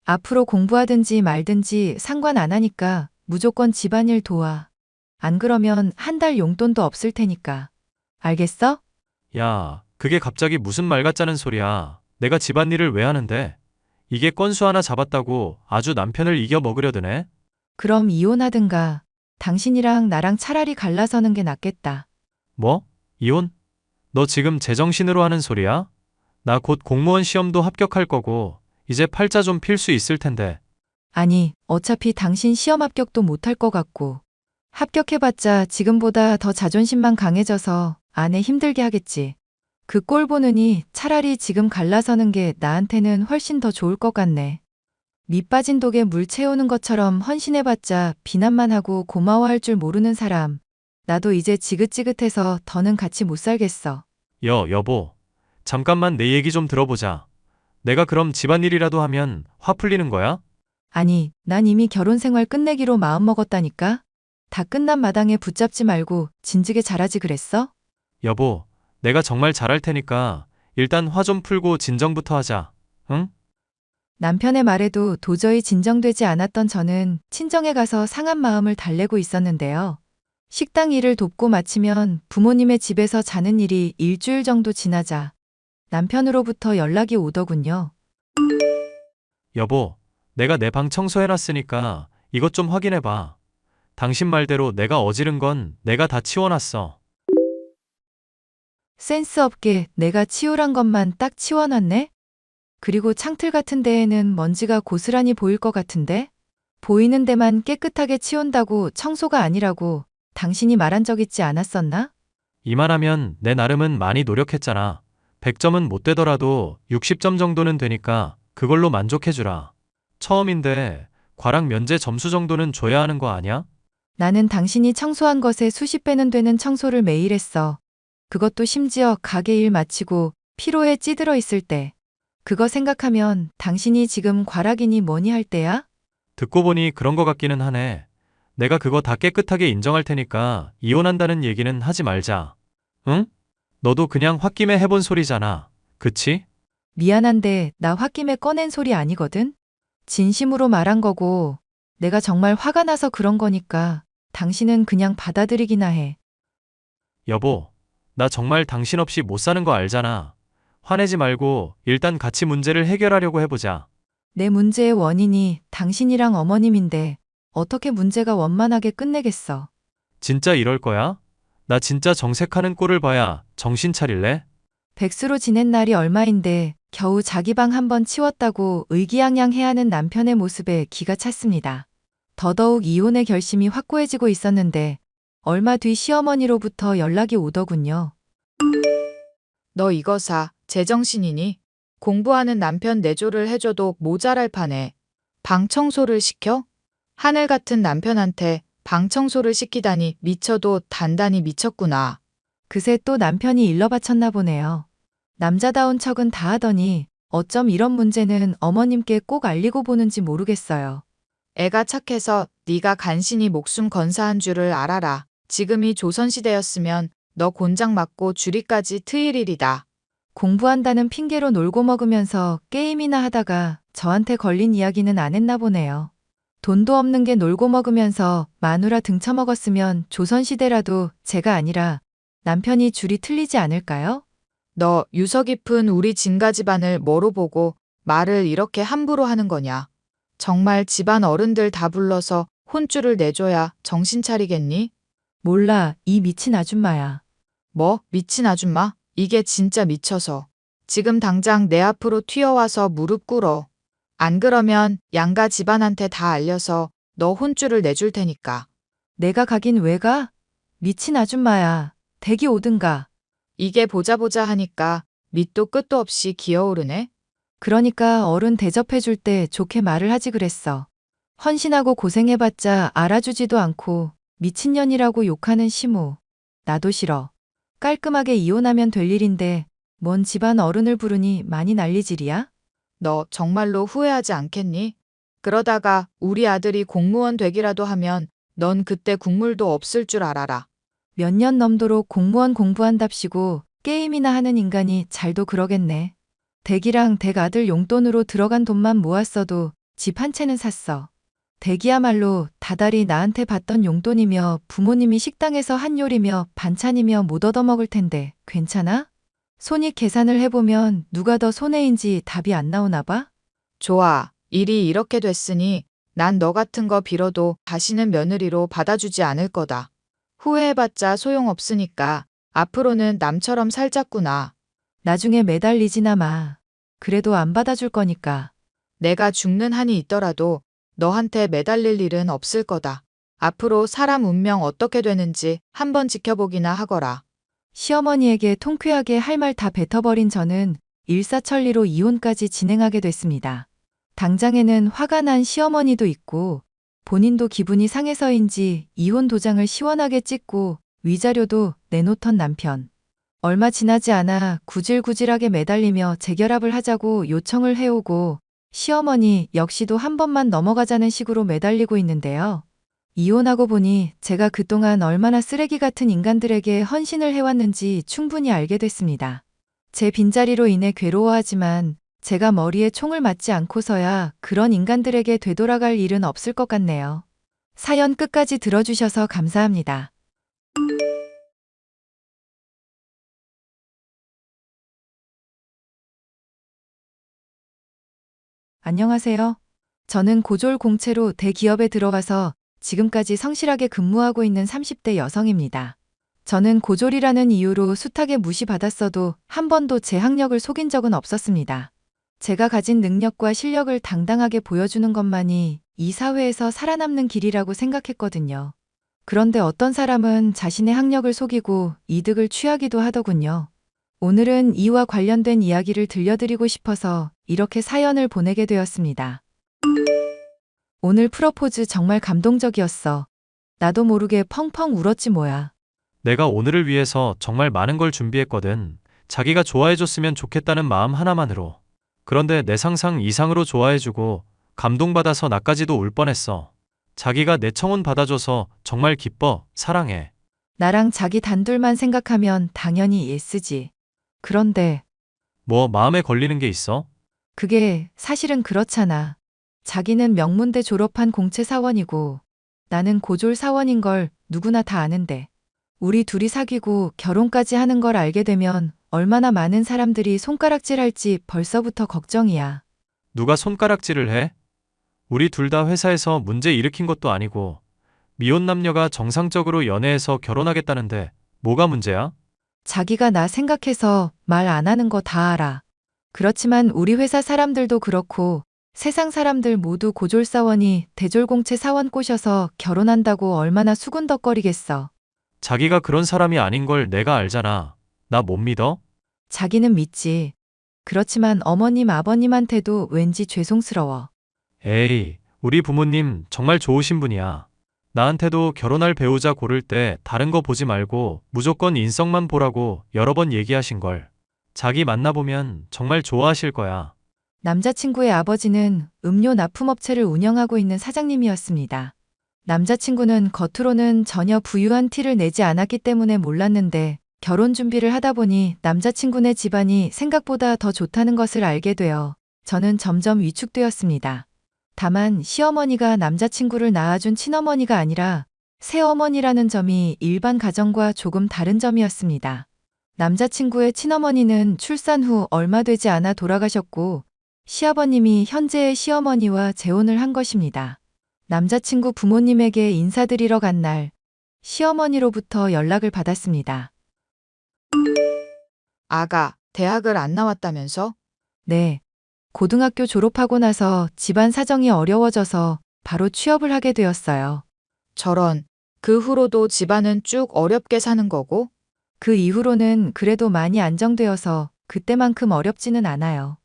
앞으로 공부하든지 말든지 상관 안 하니까 무조건 집안일 도와. 안 그러면 한 달 용돈도 없을 테니까. 알겠어? 야, 그게 갑자기 무슨 말 같자는 소리야. 내가 집안일을 왜 하는데? 이게 건수 하나 잡았다고 아주 남편을 이겨 먹으려 드네? 그럼 이혼하든가. 당신이랑 나랑 차라리 갈라서는 게 낫겠다. 뭐? 이혼? 너 지금 제정신으로 하는 소리야? 나 곧 공무원 시험도 합격할 거고 이제 팔자 좀 필 수 있을 텐데. 아니, 어차피 당신 시험 합격도 못할 것 같고. 합격해봤자 지금보다 더 자존심만 강해져서 아내 힘들게 하겠지. 그 꼴 보느니 차라리 지금 갈라서는 게 나한테는 훨씬 더 좋을 것 같네. 밑 빠진 독에 물 채우는 것처럼 헌신해봤자 비난만 하고 고마워할 줄 모르는 사람. 나도 이제 지긋지긋해서 더는 같이 못 살겠어. 여보. 잠깐만 내 얘기 좀 들어보자. 내가 그럼 집안일이라도 하면 화 풀리는 거야? 아니, 난 이미 결혼 생활 끝내기로 마음먹었다니까? 다 끝난 마당에 붙잡지 말고 진즉에 잘하지 그랬어? 여보, 내가 정말 잘할 테니까 일단 화 좀 풀고 진정부터 하자. 응? 남편의 말에도 도저히 진정되지 않았던 저는 친정에 가서 상한 마음을 달래고 있었는데요. 식당 일을 돕고 마치면 부모님의 집에서 자는 일이 일주일 정도 지나자 남편으로부터 연락이 오더군요. 여보, 내가 내 방 청소해놨으니까 이것 좀 확인해봐. 당신 말대로 내가 어지른 건 내가 다 치워놨어. 센스 없게 내가 치우란 것만 딱 치워놨네? 그리고 창틀 같은 데에는 먼지가 고스란히 보일 것 같은데? 보이는 데만 깨끗하게 치운다고 청소가 아니라고 당신이 말한 적 있지 않았었나? 이만하면 내 나름은 많이 노력했잖아. 100점은 못 되더라도 60점 정도는 되니까 그걸로 만족해주라. 처음인데 과락 면제 점수 정도는 줘야 하는 거 아냐? 나는 당신이 청소한 것에 수십 배는 되는 청소를 매일 했어. 그것도 심지어 가게 일 마치고 피로에 찌들어 있을 때. 그거 생각하면 당신이 지금 과락이니 뭐니 할 때야? 듣고 보니 그런 거 같기는 하네. 내가 그거 다 깨끗하게 인정할 테니까 이혼한다는 얘기는 하지 말자. 응? 너도 그냥 홧김에 해본 소리잖아. 그치? 미안한데 나 홧김에 꺼낸 소리 아니거든? 진심으로 말한 거고 내가 정말 화가 나서 그런 거니까 당신은 그냥 받아들이기나 해. 여보, 나 정말 당신 없이 못 사는 거 알잖아. 화내지 말고 일단 같이 문제를 해결하려고 해보자. 내 문제의 원인이 당신이랑 어머님인데 어떻게 문제가 원만하게 끝내겠어. 진짜 이럴 거야? 나 진짜 정색하는 꼴을 봐야 정신 차릴래? 백수로 지낸 날이 얼마인데 겨우 자기 방 한 번 치웠다고 의기양양해하는 남편의 모습에 기가 찼습니다. 더더욱 이혼의 결심이 확고해지고 있었는데 얼마 뒤 시어머니로부터 연락이 오더군요. 너 이거 사. 제정신이니? 공부하는 남편 내조를 해줘도 모자랄 판에 방 청소를 시켜? 하늘 같은 남편한테 방 청소를 시키다니 미쳐도 단단히 미쳤구나. 그새 또 남편이 일러 바쳤나 보네요. 남자다운 척은 다 하더니 어쩜 이런 문제는 어머님께 꼭 알리고 보는지 모르겠어요. 애가 착해서 네가 간신히 목숨 건사한 줄을 알아라. 지금이 조선시대였으면 너 곤장 맞고 주리까지 트일 일이다. 공부한다는 핑계로 놀고 먹으면서 게임이나 하다가 저한테 걸린 이야기는 안 했나 보네요. 돈도 없는 게 놀고 먹으면서 마누라 등쳐먹었으면 조선시대라도 제가 아니라 남편이 줄이 틀리지 않을까요? 너 유서 깊은 우리 진가 집안을 뭐로 보고 말을 이렇게 함부로 하는 거냐. 정말 집안 어른들 다 불러서 혼쭐을 내줘야 정신 차리겠니? 몰라, 이 미친 아줌마야. 뭐, 미친 아줌마? 이게 진짜 미쳐서. 지금 당장 내 앞으로 튀어와서 무릎 꿇어. 안 그러면 양가 집안한테 다 알려서 너 혼쭐을 내줄 테니까. 내가 가긴 왜 가? 미친 아줌마야. 댁이 오든가. 이게 보자 하니까 밑도 끝도 없이 기어오르네. 그러니까 어른 대접해줄 때 좋게 말을 하지 그랬어. 헌신하고 고생해봤자 알아주지도 않고 미친년이라고 욕하는 시모. 나도 싫어. 깔끔하게 이혼하면 될 일인데 뭔 집안 어른을 부르니 많이 난리질이야? 너 정말로 후회하지 않겠니? 그러다가 우리 아들이 공무원 되기라도 하면 넌 그때 국물도 없을 줄 알아라. 몇 년 넘도록 공무원 공부한답시고 게임이나 하는 인간이 잘도 그러겠네. 댁이랑 댁 아들 용돈으로 들어간 돈만 모았어도 집 한 채는 샀어. 댁이야말로 다달이 나한테 받던 용돈이며 부모님이 식당에서 한 요리며 반찬이며 못 얻어먹을 텐데 괜찮아? 손익 계산을 해보면 누가 더 손해인지 답이 안 나오나 봐? 좋아. 일이 이렇게 됐으니 난 너 같은 거 빌어도 다시는 며느리로 받아주지 않을 거다. 후회해봤자 소용없으니까 앞으로는 남처럼 살자꾸나. 나중에 매달리지나 마. 그래도 안 받아줄 거니까. 내가 죽는 한이 있더라도 너한테 매달릴 일은 없을 거다. 앞으로 사람 운명 어떻게 되는지 한번 지켜보기나 하거라. 시어머니에게 통쾌하게 할 말 다 뱉어버린 저는 일사천리로 이혼까지 진행하게 됐습니다. 당장에는 화가 난 시어머니도 있고 본인도 기분이 상해서인지 이혼 도장을 시원하게 찍고 위자료도 내놓던 남편. 얼마 지나지 않아 구질구질하게 매달리며 재결합을 하자고 요청을 해오고 시어머니 역시도 한 번만 넘어가자는 식으로 매달리고 있는데요. 이혼하고 보니 제가 그동안 얼마나 쓰레기 같은 인간들에게 헌신을 해왔는지 충분히 알게 됐습니다. 제 빈자리로 인해 괴로워하지만 제가 머리에 총을 맞지 않고서야 그런 인간들에게 되돌아갈 일은 없을 것 같네요. 사연 끝까지 들어주셔서 감사합니다. 안녕하세요. 저는 고졸 공채로 대기업에 들어가서 지금까지 성실하게 근무하고 있는 30대 여성입니다. 저는 고졸이라는 이유로 숱하게 무시받았어도 한 번도 제 학력을 속인 적은 없었습니다. 제가 가진 능력과 실력을 당당하게 보여주는 것만이 이 사회에서 살아남는 길이라고 생각했거든요. 그런데 어떤 사람은 자신의 학력을 속이고 이득을 취하기도 하더군요. 오늘은 이와 관련된 이야기를 들려드리고 싶어서 이렇게 사연을 보내게 되었습니다. 오늘 프러포즈 정말 감동적이었어. 나도 모르게 펑펑 울었지 뭐야. 내가 오늘을 위해서 정말 많은 걸 준비했거든. 자기가 좋아해줬으면 좋겠다는 마음 하나만으로. 그런데 내 상상 이상으로 좋아해주고 감동받아서 나까지도 울 뻔했어. 자기가 내 청혼 받아줘서 정말 기뻐, 사랑해. 나랑 자기 단둘만 생각하면 당연히 예스지. 그런데 뭐 마음에 걸리는 게 있어? 그게 사실은 그렇잖아. 자기는 명문대 졸업한 공채 사원이고 나는 고졸 사원인 걸 누구나 다 아는데 우리 둘이 사귀고 결혼까지 하는 걸 알게 되면 얼마나 많은 사람들이 손가락질할지 벌써부터 걱정이야. 누가 손가락질을 해? 우리 둘 다 회사에서 문제 일으킨 것도 아니고 미혼 남녀가 정상적으로 연애해서 결혼하겠다는데 뭐가 문제야? 자기가 나 생각해서 말 안 하는 거 다 알아. 그렇지만 우리 회사 사람들도 그렇고 세상 사람들 모두 고졸 사원이 대졸공채 사원 꼬셔서 결혼한다고 얼마나 수군덕거리겠어. 자기가 그런 사람이 아닌 걸 내가 알잖아. 나 못 믿어? 자기는 믿지. 그렇지만 어머님 아버님한테도 왠지 죄송스러워. 에이, 우리 부모님 정말 좋으신 분이야. 나한테도 결혼할 배우자 고를 때 다른 거 보지 말고 무조건 인성만 보라고 여러 번 얘기하신 걸. 자기 만나보면 정말 좋아하실 거야. 남자친구의 아버지는 음료 납품업체를 운영하고 있는 사장님이었습니다. 남자친구는 겉으로는 전혀 부유한 티를 내지 않았기 때문에 몰랐는데 결혼 준비를 하다 보니 남자친구네 집안이 생각보다 더 좋다는 것을 알게 되어 저는 점점 위축되었습니다. 다만 시어머니가 남자친구를 낳아준 친어머니가 아니라 새어머니라는 점이 일반 가정과 조금 다른 점이었습니다. 남자친구의 친어머니는 출산 후 얼마 되지 않아 돌아가셨고 시아버님이 현재의 시어머니와 재혼을 한 것입니다. 남자친구 부모님에게 인사드리러 간 날 시어머니로부터 연락을 받았습니다. 아가, 대학을 안 나왔다면서? 네. 고등학교 졸업하고 나서 집안 사정이 어려워져서 바로 취업을 하게 되었어요. 저런, 그 후로도 집안은 쭉 어렵게 사는 거고? 그 이후로는 그래도 많이 안정되어서 그때만큼 어렵지는 않아요.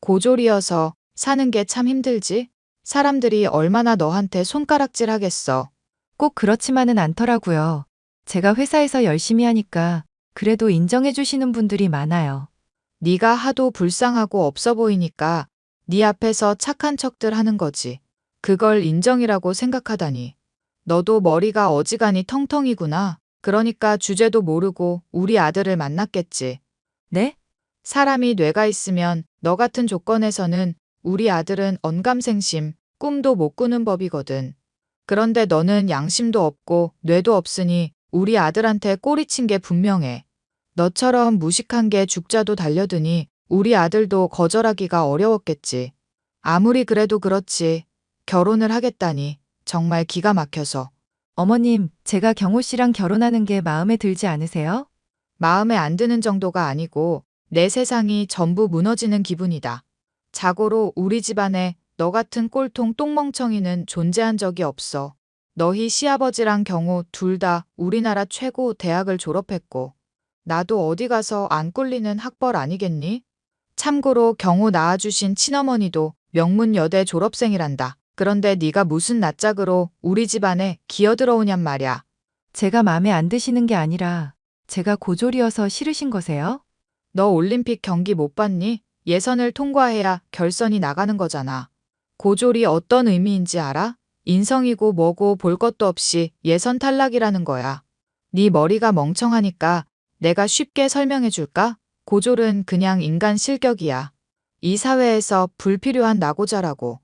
고졸이어서 사는 게 참 힘들지? 사람들이 얼마나 너한테 손가락질 하겠어. 꼭 그렇지만은 않더라고요. 제가 회사에서 열심히 하니까 그래도 인정해 주시는 분들이 많아요. 네가 하도 불쌍하고 없어 보이니까 네 앞에서 착한 척들 하는 거지. 그걸 인정이라고 생각하다니. 너도 머리가 어지간히 텅텅이구나. 그러니까 주제도 모르고 우리 아들을 만났겠지. 네? 사람이 뇌가 있으면 너 같은 조건에서는 우리 아들은 언감생심, 꿈도 못 꾸는 법이거든. 그런데 너는 양심도 없고 뇌도 없으니 우리 아들한테 꼬리친 게 분명해. 너처럼 무식한 게 죽자도 달려드니 우리 아들도 거절하기가 어려웠겠지. 아무리 그래도 그렇지. 결혼을 하겠다니 정말 기가 막혀서. 어머님, 제가 경호 씨랑 결혼하는 게 마음에 들지 않으세요? 마음에 안 드는 정도가 아니고 내 세상이 전부 무너지는 기분이다. 자고로 우리 집안에 너 같은 꼴통 똥멍청이는 존재한 적이 없어. 너희 시아버지랑 경호 둘 다 우리나라 최고 대학을 졸업했고 나도 어디 가서 안 꿀리는 학벌 아니겠니? 참고로 경호 낳아주신 친어머니도 명문여대 졸업생이란다. 그런데 네가 무슨 낯짝으로 우리 집안에 기어들어오냔 말야. 제가 마음에 안 드시는 게 아니라 제가 고졸이어서 싫으신 거세요? 너 올림픽 경기 못 봤니? 예선을 통과해야 결선이 나가는 거잖아. 고졸이 어떤 의미인지 알아? 인성이고 뭐고 볼 것도 없이 예선 탈락이라는 거야. 네 머리가 멍청하니까 내가 쉽게 설명해 줄까? 고졸은 그냥 인간 실격이야. 이 사회에서 불필요한 낙오자라고.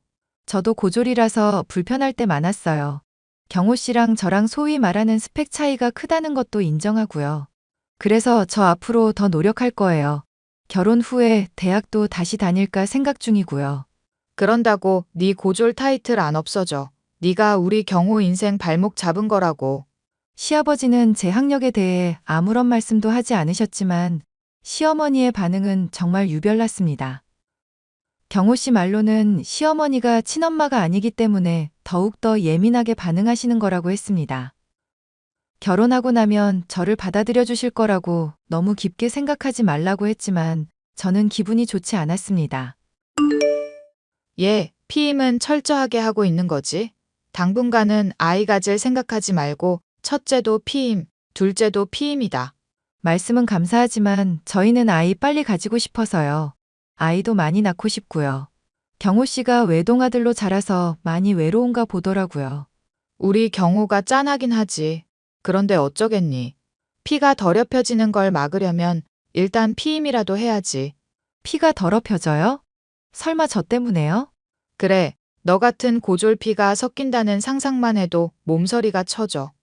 저도 고졸이라서 불편할 때 많았어요. 경호 씨랑 저랑 소위 말하는 스펙 차이가 크다는 것도 인정하고요. 그래서 저 앞으로 더 노력할 거예요. 결혼 후에 대학도 다시 다닐까 생각 중이고요. 그런다고 네 고졸 타이틀 안 없어져. 네가 우리 경호 인생 발목 잡은 거라고. 시아버지는 제 학력에 대해 아무런 말씀도 하지 않으셨지만 시어머니의 반응은 정말 유별났습니다. 경호 씨 말로는 시어머니가 친엄마가 아니기 때문에 더욱더 예민하게 반응하시는 거라고 했습니다. 결혼하고 나면 저를 받아들여 주실 거라고 너무 깊게 생각하지 말라고 했지만 저는 기분이 좋지 않았습니다. 피임은 철저하게 하고 있는 거지. 당분간은 아이 가질 생각하지 말고 첫째도 피임, 둘째도 피임이다. 말씀은 감사하지만 저희는 아이 빨리 가지고 싶어서요. 아이도 많이 낳고 싶고요. 경호 씨가 외동아들로 자라서 많이 외로운가 보더라고요. 우리 경호가 짠하긴 하지. 그런데 어쩌겠니? 피가 더럽혀지는 걸 막으려면 일단 피임이라도 해야지. 피가 더럽혀져요? 설마 저 때문에요? 그래, 너 같은 고졸피가 섞인다는 상상만 해도 몸서리가 쳐져.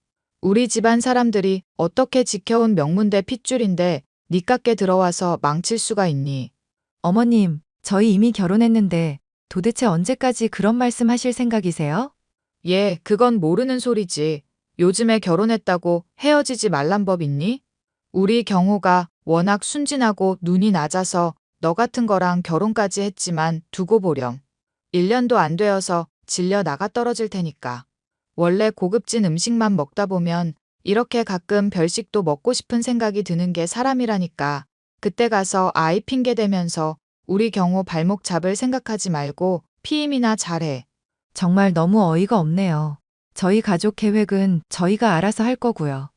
우리 집안 사람들이 어떻게 지켜온 명문대 핏줄인데 니깎게 들어와서 망칠 수가 있니? 어머님, 저희 이미 결혼했는데 도대체 언제까지 그런 말씀 하실 생각이세요? 예, 그건 모르는 소리지. 요즘에 결혼했다고 헤어지지 말란 법 있니? 우리 경호가 워낙 순진하고 눈이 낮아서 너 같은 거랑 결혼까지 했지만 두고 보렴. 1년도 안 되어서 질려 나가 떨어질 테니까. 원래 고급진 음식만 먹다 보면 이렇게 가끔 별식도 먹고 싶은 생각이 드는 게 사람이라니까. 그때 가서 아이 핑계 대면서 우리 경호 발목 잡을 생각하지 말고 피임이나 잘해. 정말 너무 어이가 없네요. 저희 가족 계획은 저희가 알아서 할 거고요.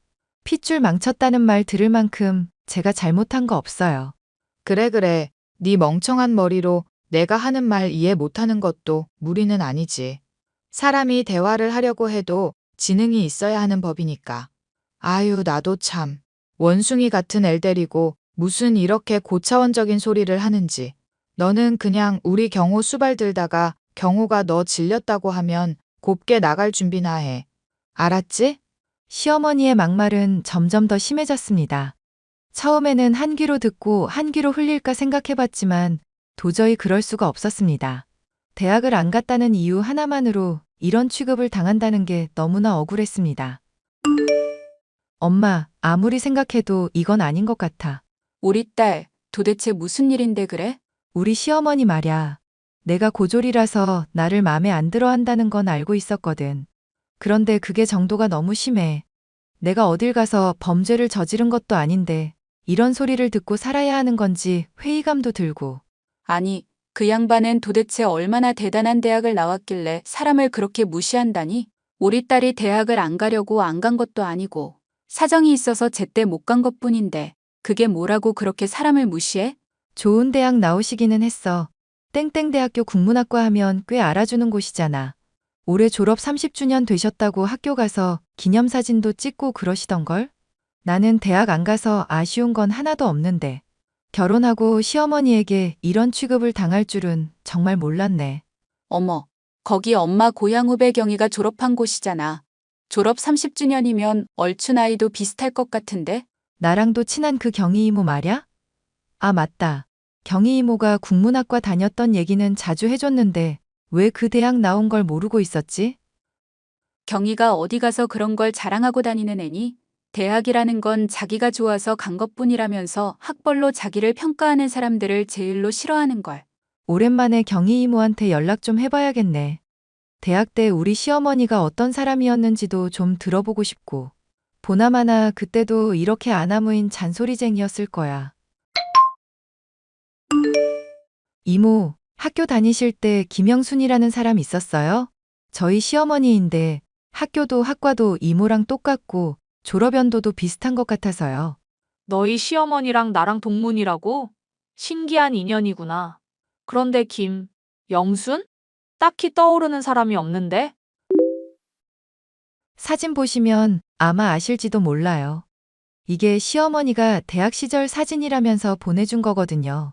핏줄 망쳤다는 말 들을 만큼 제가 잘못한 거 없어요. 그래. 네 멍청한 머리로 내가 하는 말 이해 못하는 것도 무리는 아니지. 사람이 대화를 하려고 해도 지능이 있어야 하는 법이니까. 아유, 나도 참. 원숭이 같은 애 데리고 무슨 이렇게 고차원적인 소리를 하는지. 너는 그냥 우리 경호 수발 들다가 경호가 너 질렸다고 하면 곱게 나갈 준비나 해. 알았지? 시어머니의 막말은 점점 더 심해졌습니다. 처음에는 한 귀로 듣고 한 귀로 흘릴까 생각해봤지만 도저히 그럴 수가 없었습니다. 대학을 안 갔다는 이유 하나만으로 이런 취급을 당한다는 게 너무나 억울했습니다. 엄마, 아무리 생각해도 이건 아닌 것 같아. 우리 딸, 도대체 무슨 일인데 그래? 우리 시어머니 말야. 내가 고졸이라서 나를 맘에 안 들어 한다는 건 알고 있었거든. 그런데 그게 정도가 너무 심해. 내가 어딜 가서 범죄를 저지른 것도 아닌데 이런 소리를 듣고 살아야 하는 건지 회의감도 들고. 아니, 그 양반은 도대체 얼마나 대단한 대학을 나왔길래 사람을 그렇게 무시한다니? 우리 딸이 대학을 안 가려고 안 간 것도 아니고 사정이 있어서 제때 못 간 것뿐인데 그게 뭐라고 그렇게 사람을 무시해? 좋은 대학 나오시기는 했어. 땡땡대학교 국문학과 하면 꽤 알아주는 곳이잖아. 올해 졸업 30주년 되셨다고 학교 가서 기념사진도 찍고 그러시던걸? 나는 대학 안 가서 아쉬운 건 하나도 없는데. 결혼하고 시어머니에게 이런 취급을 당할 줄은 정말 몰랐네. 어머, 거기 엄마 고향 후배 경희가 졸업한 곳이잖아. 졸업 30주년이면 얼추 나이도 비슷할 것 같은데? 나랑도 친한 그 경희 이모 말야? 아, 맞다. 경희 이모가 국문학과 다녔던 얘기는 자주 해줬는데 왜 그 대학 나온 걸 모르고 있었지? 경희가 어디 가서 그런 걸 자랑하고 다니는 애니? 대학이라는 건 자기가 좋아서 간 것뿐이라면서 학벌로 자기를 평가하는 사람들을 제일로 싫어하는 걸. 오랜만에 경희 이모한테 연락 좀 해봐야겠네. 대학 때 우리 시어머니가 어떤 사람이었는지도 좀 들어보고 싶고. 보나마나 그때도 이렇게 아나무인 잔소리쟁이였을 거야. 이모, 학교 다니실 때 김영순이라는 사람 있었어요? 저희 시어머니인데 학교도 학과도 이모랑 똑같고 졸업 연도도 비슷한 것 같아서요. 너희 시어머니랑 나랑 동문이라고? 신기한 인연이구나. 그런데 영순? 딱히 떠오르는 사람이 없는데? 사진 보시면 아마 아실지도 몰라요. 이게 시어머니가 대학 시절 사진이라면서 보내준 거거든요.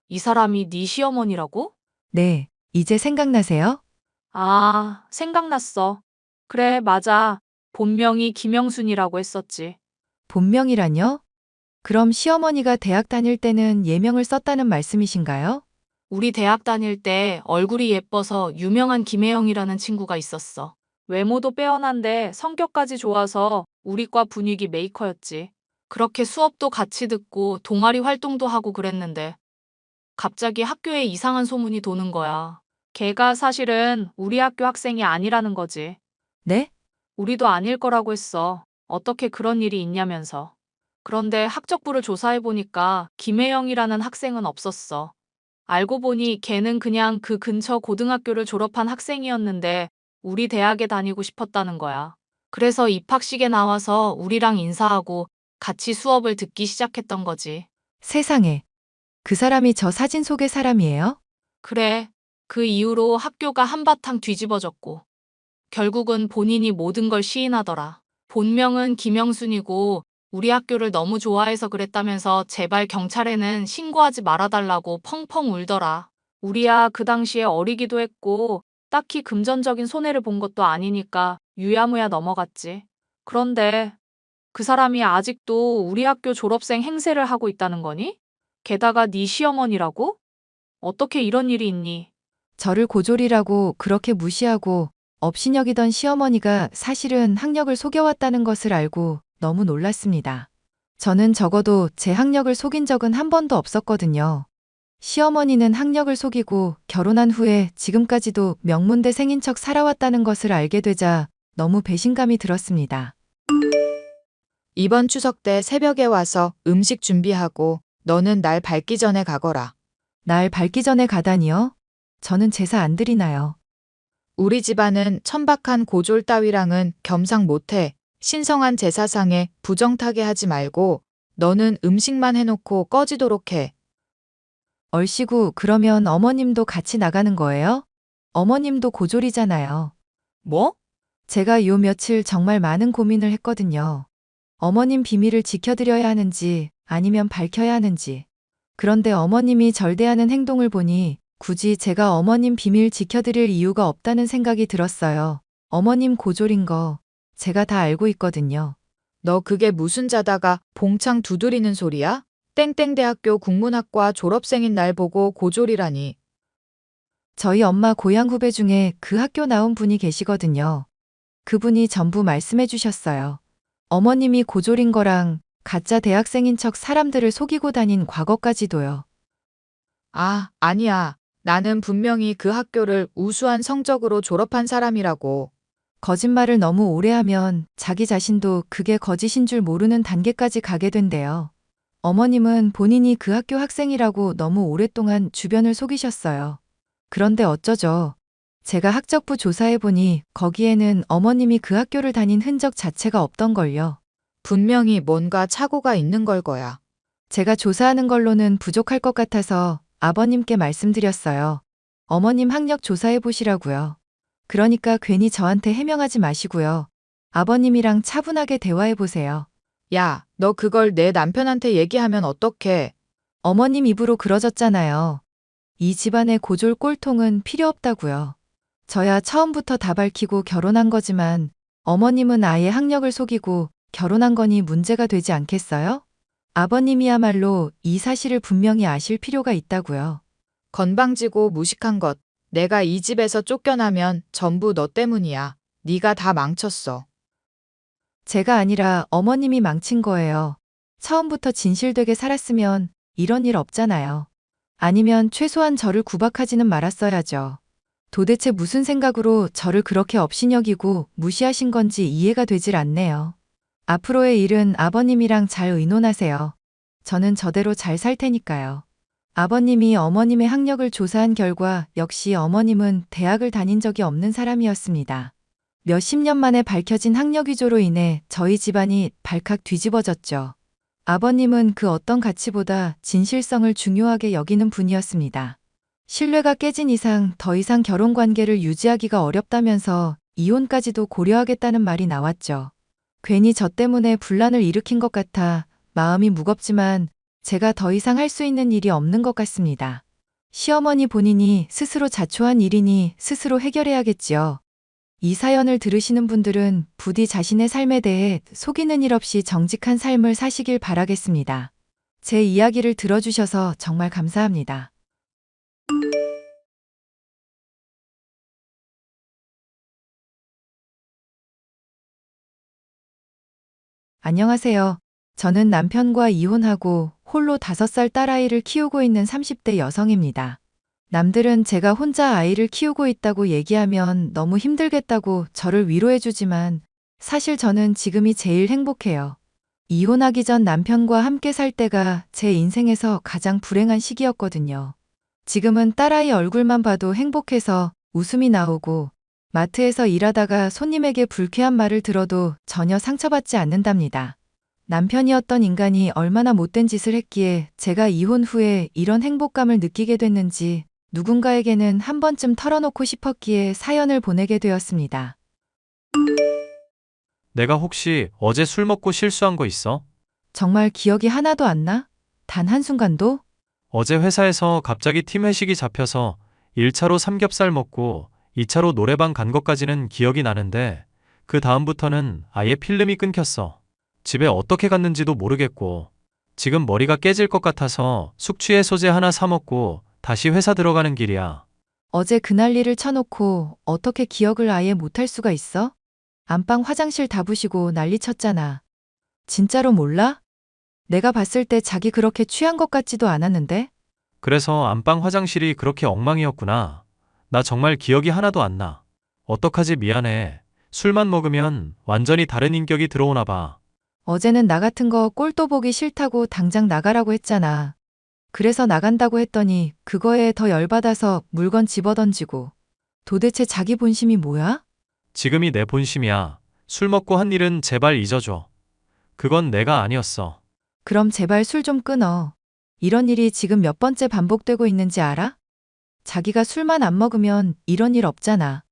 이 사람이 네 시어머니라고? 네, 이제 생각나세요? 아, 생각났어. 그래, 맞아. 본명이 김영순이라고 했었지. 본명이란요? 그럼 시어머니가 대학 다닐 때는 예명을 썼다는 말씀이신가요? 우리 대학 다닐 때 얼굴이 예뻐서 유명한 김혜영이라는 친구가 있었어. 외모도 빼어난데 성격까지 좋아서 우리 과 분위기 메이커였지. 그렇게 수업도 같이 듣고 동아리 활동도 하고 그랬는데 갑자기 학교에 이상한 소문이 도는 거야. 걔가 사실은 우리 학교 학생이 아니라는 거지. 네? 우리도 아닐 거라고 했어. 어떻게 그런 일이 있냐면서. 그런데 학적부를 조사해보니까 김혜영이라는 학생은 없었어. 알고 보니 걔는 그냥 그 근처 고등학교를 졸업한 학생이었는데 우리 대학에 다니고 싶었다는 거야. 그래서 입학식에 나와서 우리랑 인사하고 같이 수업을 듣기 시작했던 거지. 세상에. 그 사람이 저 사진 속의 사람이에요? 그래. 그 이후로 학교가 한바탕 뒤집어졌고 결국은 본인이 모든 걸 시인하더라. 본명은 김영순이고 우리 학교를 너무 좋아해서 그랬다면서 제발 경찰에는 신고하지 말아달라고 펑펑 울더라. 우리야 그 당시에 어리기도 했고 딱히 금전적인 손해를 본 것도 아니니까 유야무야 넘어갔지. 그런데 그 사람이 아직도 우리 학교 졸업생 행세를 하고 있다는 거니? 게다가 네 시어머니라고? 어떻게 이런 일이 있니? 저를 고졸이라고 그렇게 무시하고 업신여기던 시어머니가 사실은 학력을 속여왔다는 것을 알고 너무 놀랐습니다. 저는 적어도 제 학력을 속인 적은 한 번도 없었거든요. 시어머니는 학력을 속이고 결혼한 후에 지금까지도 명문대생인 척 살아왔다는 것을 알게 되자 너무 배신감이 들었습니다. 이번 추석 때 새벽에 와서 음식 준비하고 너는 날 밝기 전에 가거라. 날 밝기 전에 가다니요? 저는 제사 안 드리나요? 우리 집안은 천박한 고졸 따위랑은 겸상 못해. 신성한 제사상에 부정타게 하지 말고 너는 음식만 해놓고 꺼지도록 해. 얼씨구, 그러면 어머님도 같이 나가는 거예요? 어머님도 고졸이잖아요. 뭐? 제가 요 며칠 정말 많은 고민을 했거든요. 어머님 비밀을 지켜드려야 하는지 아니면 밝혀야 하는지. 그런데 어머님이 절대하는 행동을 보니 굳이 제가 어머님 비밀 지켜드릴 이유가 없다는 생각이 들었어요. 어머님 고졸인 거 제가 다 알고 있거든요. 너 그게 무슨 자다가 봉창 두드리는 소리야? 땡땡대학교 국문학과 졸업생인 날 보고 고졸이라니. 저희 엄마 고향 후배 중에 그 학교 나온 분이 계시거든요. 그분이 전부 말씀해 주셨어요. 어머님이 고졸인 거랑 가짜 대학생인 척 사람들을 속이고 다닌 과거까지도요. 아, 아니야. 나는 분명히 그 학교를 우수한 성적으로 졸업한 사람이라고. 거짓말을 너무 오래 하면 자기 자신도 그게 거짓인 줄 모르는 단계까지 가게 된대요. 어머님은 본인이 그 학교 학생이라고 너무 오랫동안 주변을 속이셨어요. 그런데 어쩌죠? 제가 학적부 조사해보니 거기에는 어머님이 그 학교를 다닌 흔적 자체가 없던걸요. 분명히 뭔가 착오가 있는 걸 거야. 제가 조사하는 걸로는 부족할 것 같아서 아버님께 말씀드렸어요. 어머님 학력 조사해보시라고요. 그러니까 괜히 저한테 해명하지 마시고요. 아버님이랑 차분하게 대화해보세요. 야, 너 그걸 내 남편한테 얘기하면 어떡해? 어머님 입으로 그러졌잖아요. 이 집안의 고졸 꼴통은 필요 없다고요. 저야 처음부터 다 밝히고 결혼한 거지만 어머님은 아예 학력을 속이고 결혼한 거니 문제가 되지 않겠어요? 아버님이야말로 이 사실을 분명히 아실 필요가 있다고요. 건방지고 무식한 것. 내가 이 집에서 쫓겨나면 전부 너 때문이야. 네가 다 망쳤어. 제가 아니라 어머님이 망친 거예요. 처음부터 진실되게 살았으면 이런 일 없잖아요. 아니면 최소한 저를 구박하지는 말았어야죠. 도대체 무슨 생각으로 저를 그렇게 업신여기고 무시하신 건지 이해가 되질 않네요. 앞으로의 일은 아버님이랑 잘 의논하세요. 저는 저대로 잘 살 테니까요. 아버님이 어머님의 학력을 조사한 결과 역시 어머님은 대학을 다닌 적이 없는 사람이었습니다. 몇십 년 만에 밝혀진 학력 위조로 인해 저희 집안이 발칵 뒤집어졌죠. 아버님은 그 어떤 가치보다 진실성을 중요하게 여기는 분이었습니다. 신뢰가 깨진 이상 더 이상 결혼 관계를 유지하기가 어렵다면서 이혼까지도 고려하겠다는 말이 나왔죠. 괜히 저 때문에 분란을 일으킨 것 같아 마음이 무겁지만 제가 더 이상 할 수 있는 일이 없는 것 같습니다. 시어머니 본인이 스스로 자초한 일이니 스스로 해결해야겠지요. 이 사연을 들으시는 분들은 부디 자신의 삶에 대해 속이는 일 없이 정직한 삶을 사시길 바라겠습니다. 제 이야기를 들어주셔서 정말 감사합니다. 안녕하세요. 저는 남편과 이혼하고 홀로 5살 딸아이를 키우고 있는 30대 여성입니다. 남들은 제가 혼자 아이를 키우고 있다고 얘기하면 너무 힘들겠다고 저를 위로해주지만 사실 저는 지금이 제일 행복해요. 이혼하기 전 남편과 함께 살 때가 제 인생에서 가장 불행한 시기였거든요. 지금은 딸아이 얼굴만 봐도 행복해서 웃음이 나오고 마트에서 일하다가 손님에게 불쾌한 말을 들어도 전혀 상처받지 않는답니다. 남편이었던 인간이 얼마나 못된 짓을 했기에 제가 이혼 후에 이런 행복감을 느끼게 됐는지 누군가에게는 한 번쯤 털어놓고 싶었기에 사연을 보내게 되었습니다. 내가 혹시 어제 술 먹고 실수한 거 있어? 정말 기억이 하나도 안 나? 단 한순간도? 어제 회사에서 갑자기 팀 회식이 잡혀서 1차로 삼겹살 먹고 2차로 노래방 간 것까지는 기억이 나는데 그 다음부터는 아예 필름이 끊겼어. 집에 어떻게 갔는지도 모르겠고 지금 머리가 깨질 것 같아서 숙취해소제 하나 사 먹고 다시 회사 들어가는 길이야. 어제 그 난리를 쳐놓고 어떻게 기억을 아예 못할 수가 있어? 안방 화장실 다 부시고 난리 쳤잖아. 진짜로 몰라? 내가 봤을 때 자기 그렇게 취한 것 같지도 않았는데? 그래서 안방 화장실이 그렇게 엉망이었구나. 나 정말 기억이 하나도 안 나. 어떡하지 미안해. 술만 먹으면 완전히 다른 인격이 들어오나 봐. 어제는 나 같은 거 꼴도 보기 싫다고 당장 나가라고 했잖아. 그래서 나간다고 했더니 그거에 더 열받아서 물건 집어던지고. 도대체 자기 본심이 뭐야? 지금이 내 본심이야. 술 먹고 한 일은 제발 잊어줘. 그건 내가 아니었어. 그럼 제발 술 좀 끊어. 이런 일이 지금 몇 번째 반복되고 있는지 알아? 자기가 술만 안 먹으면 이런 일 없잖아.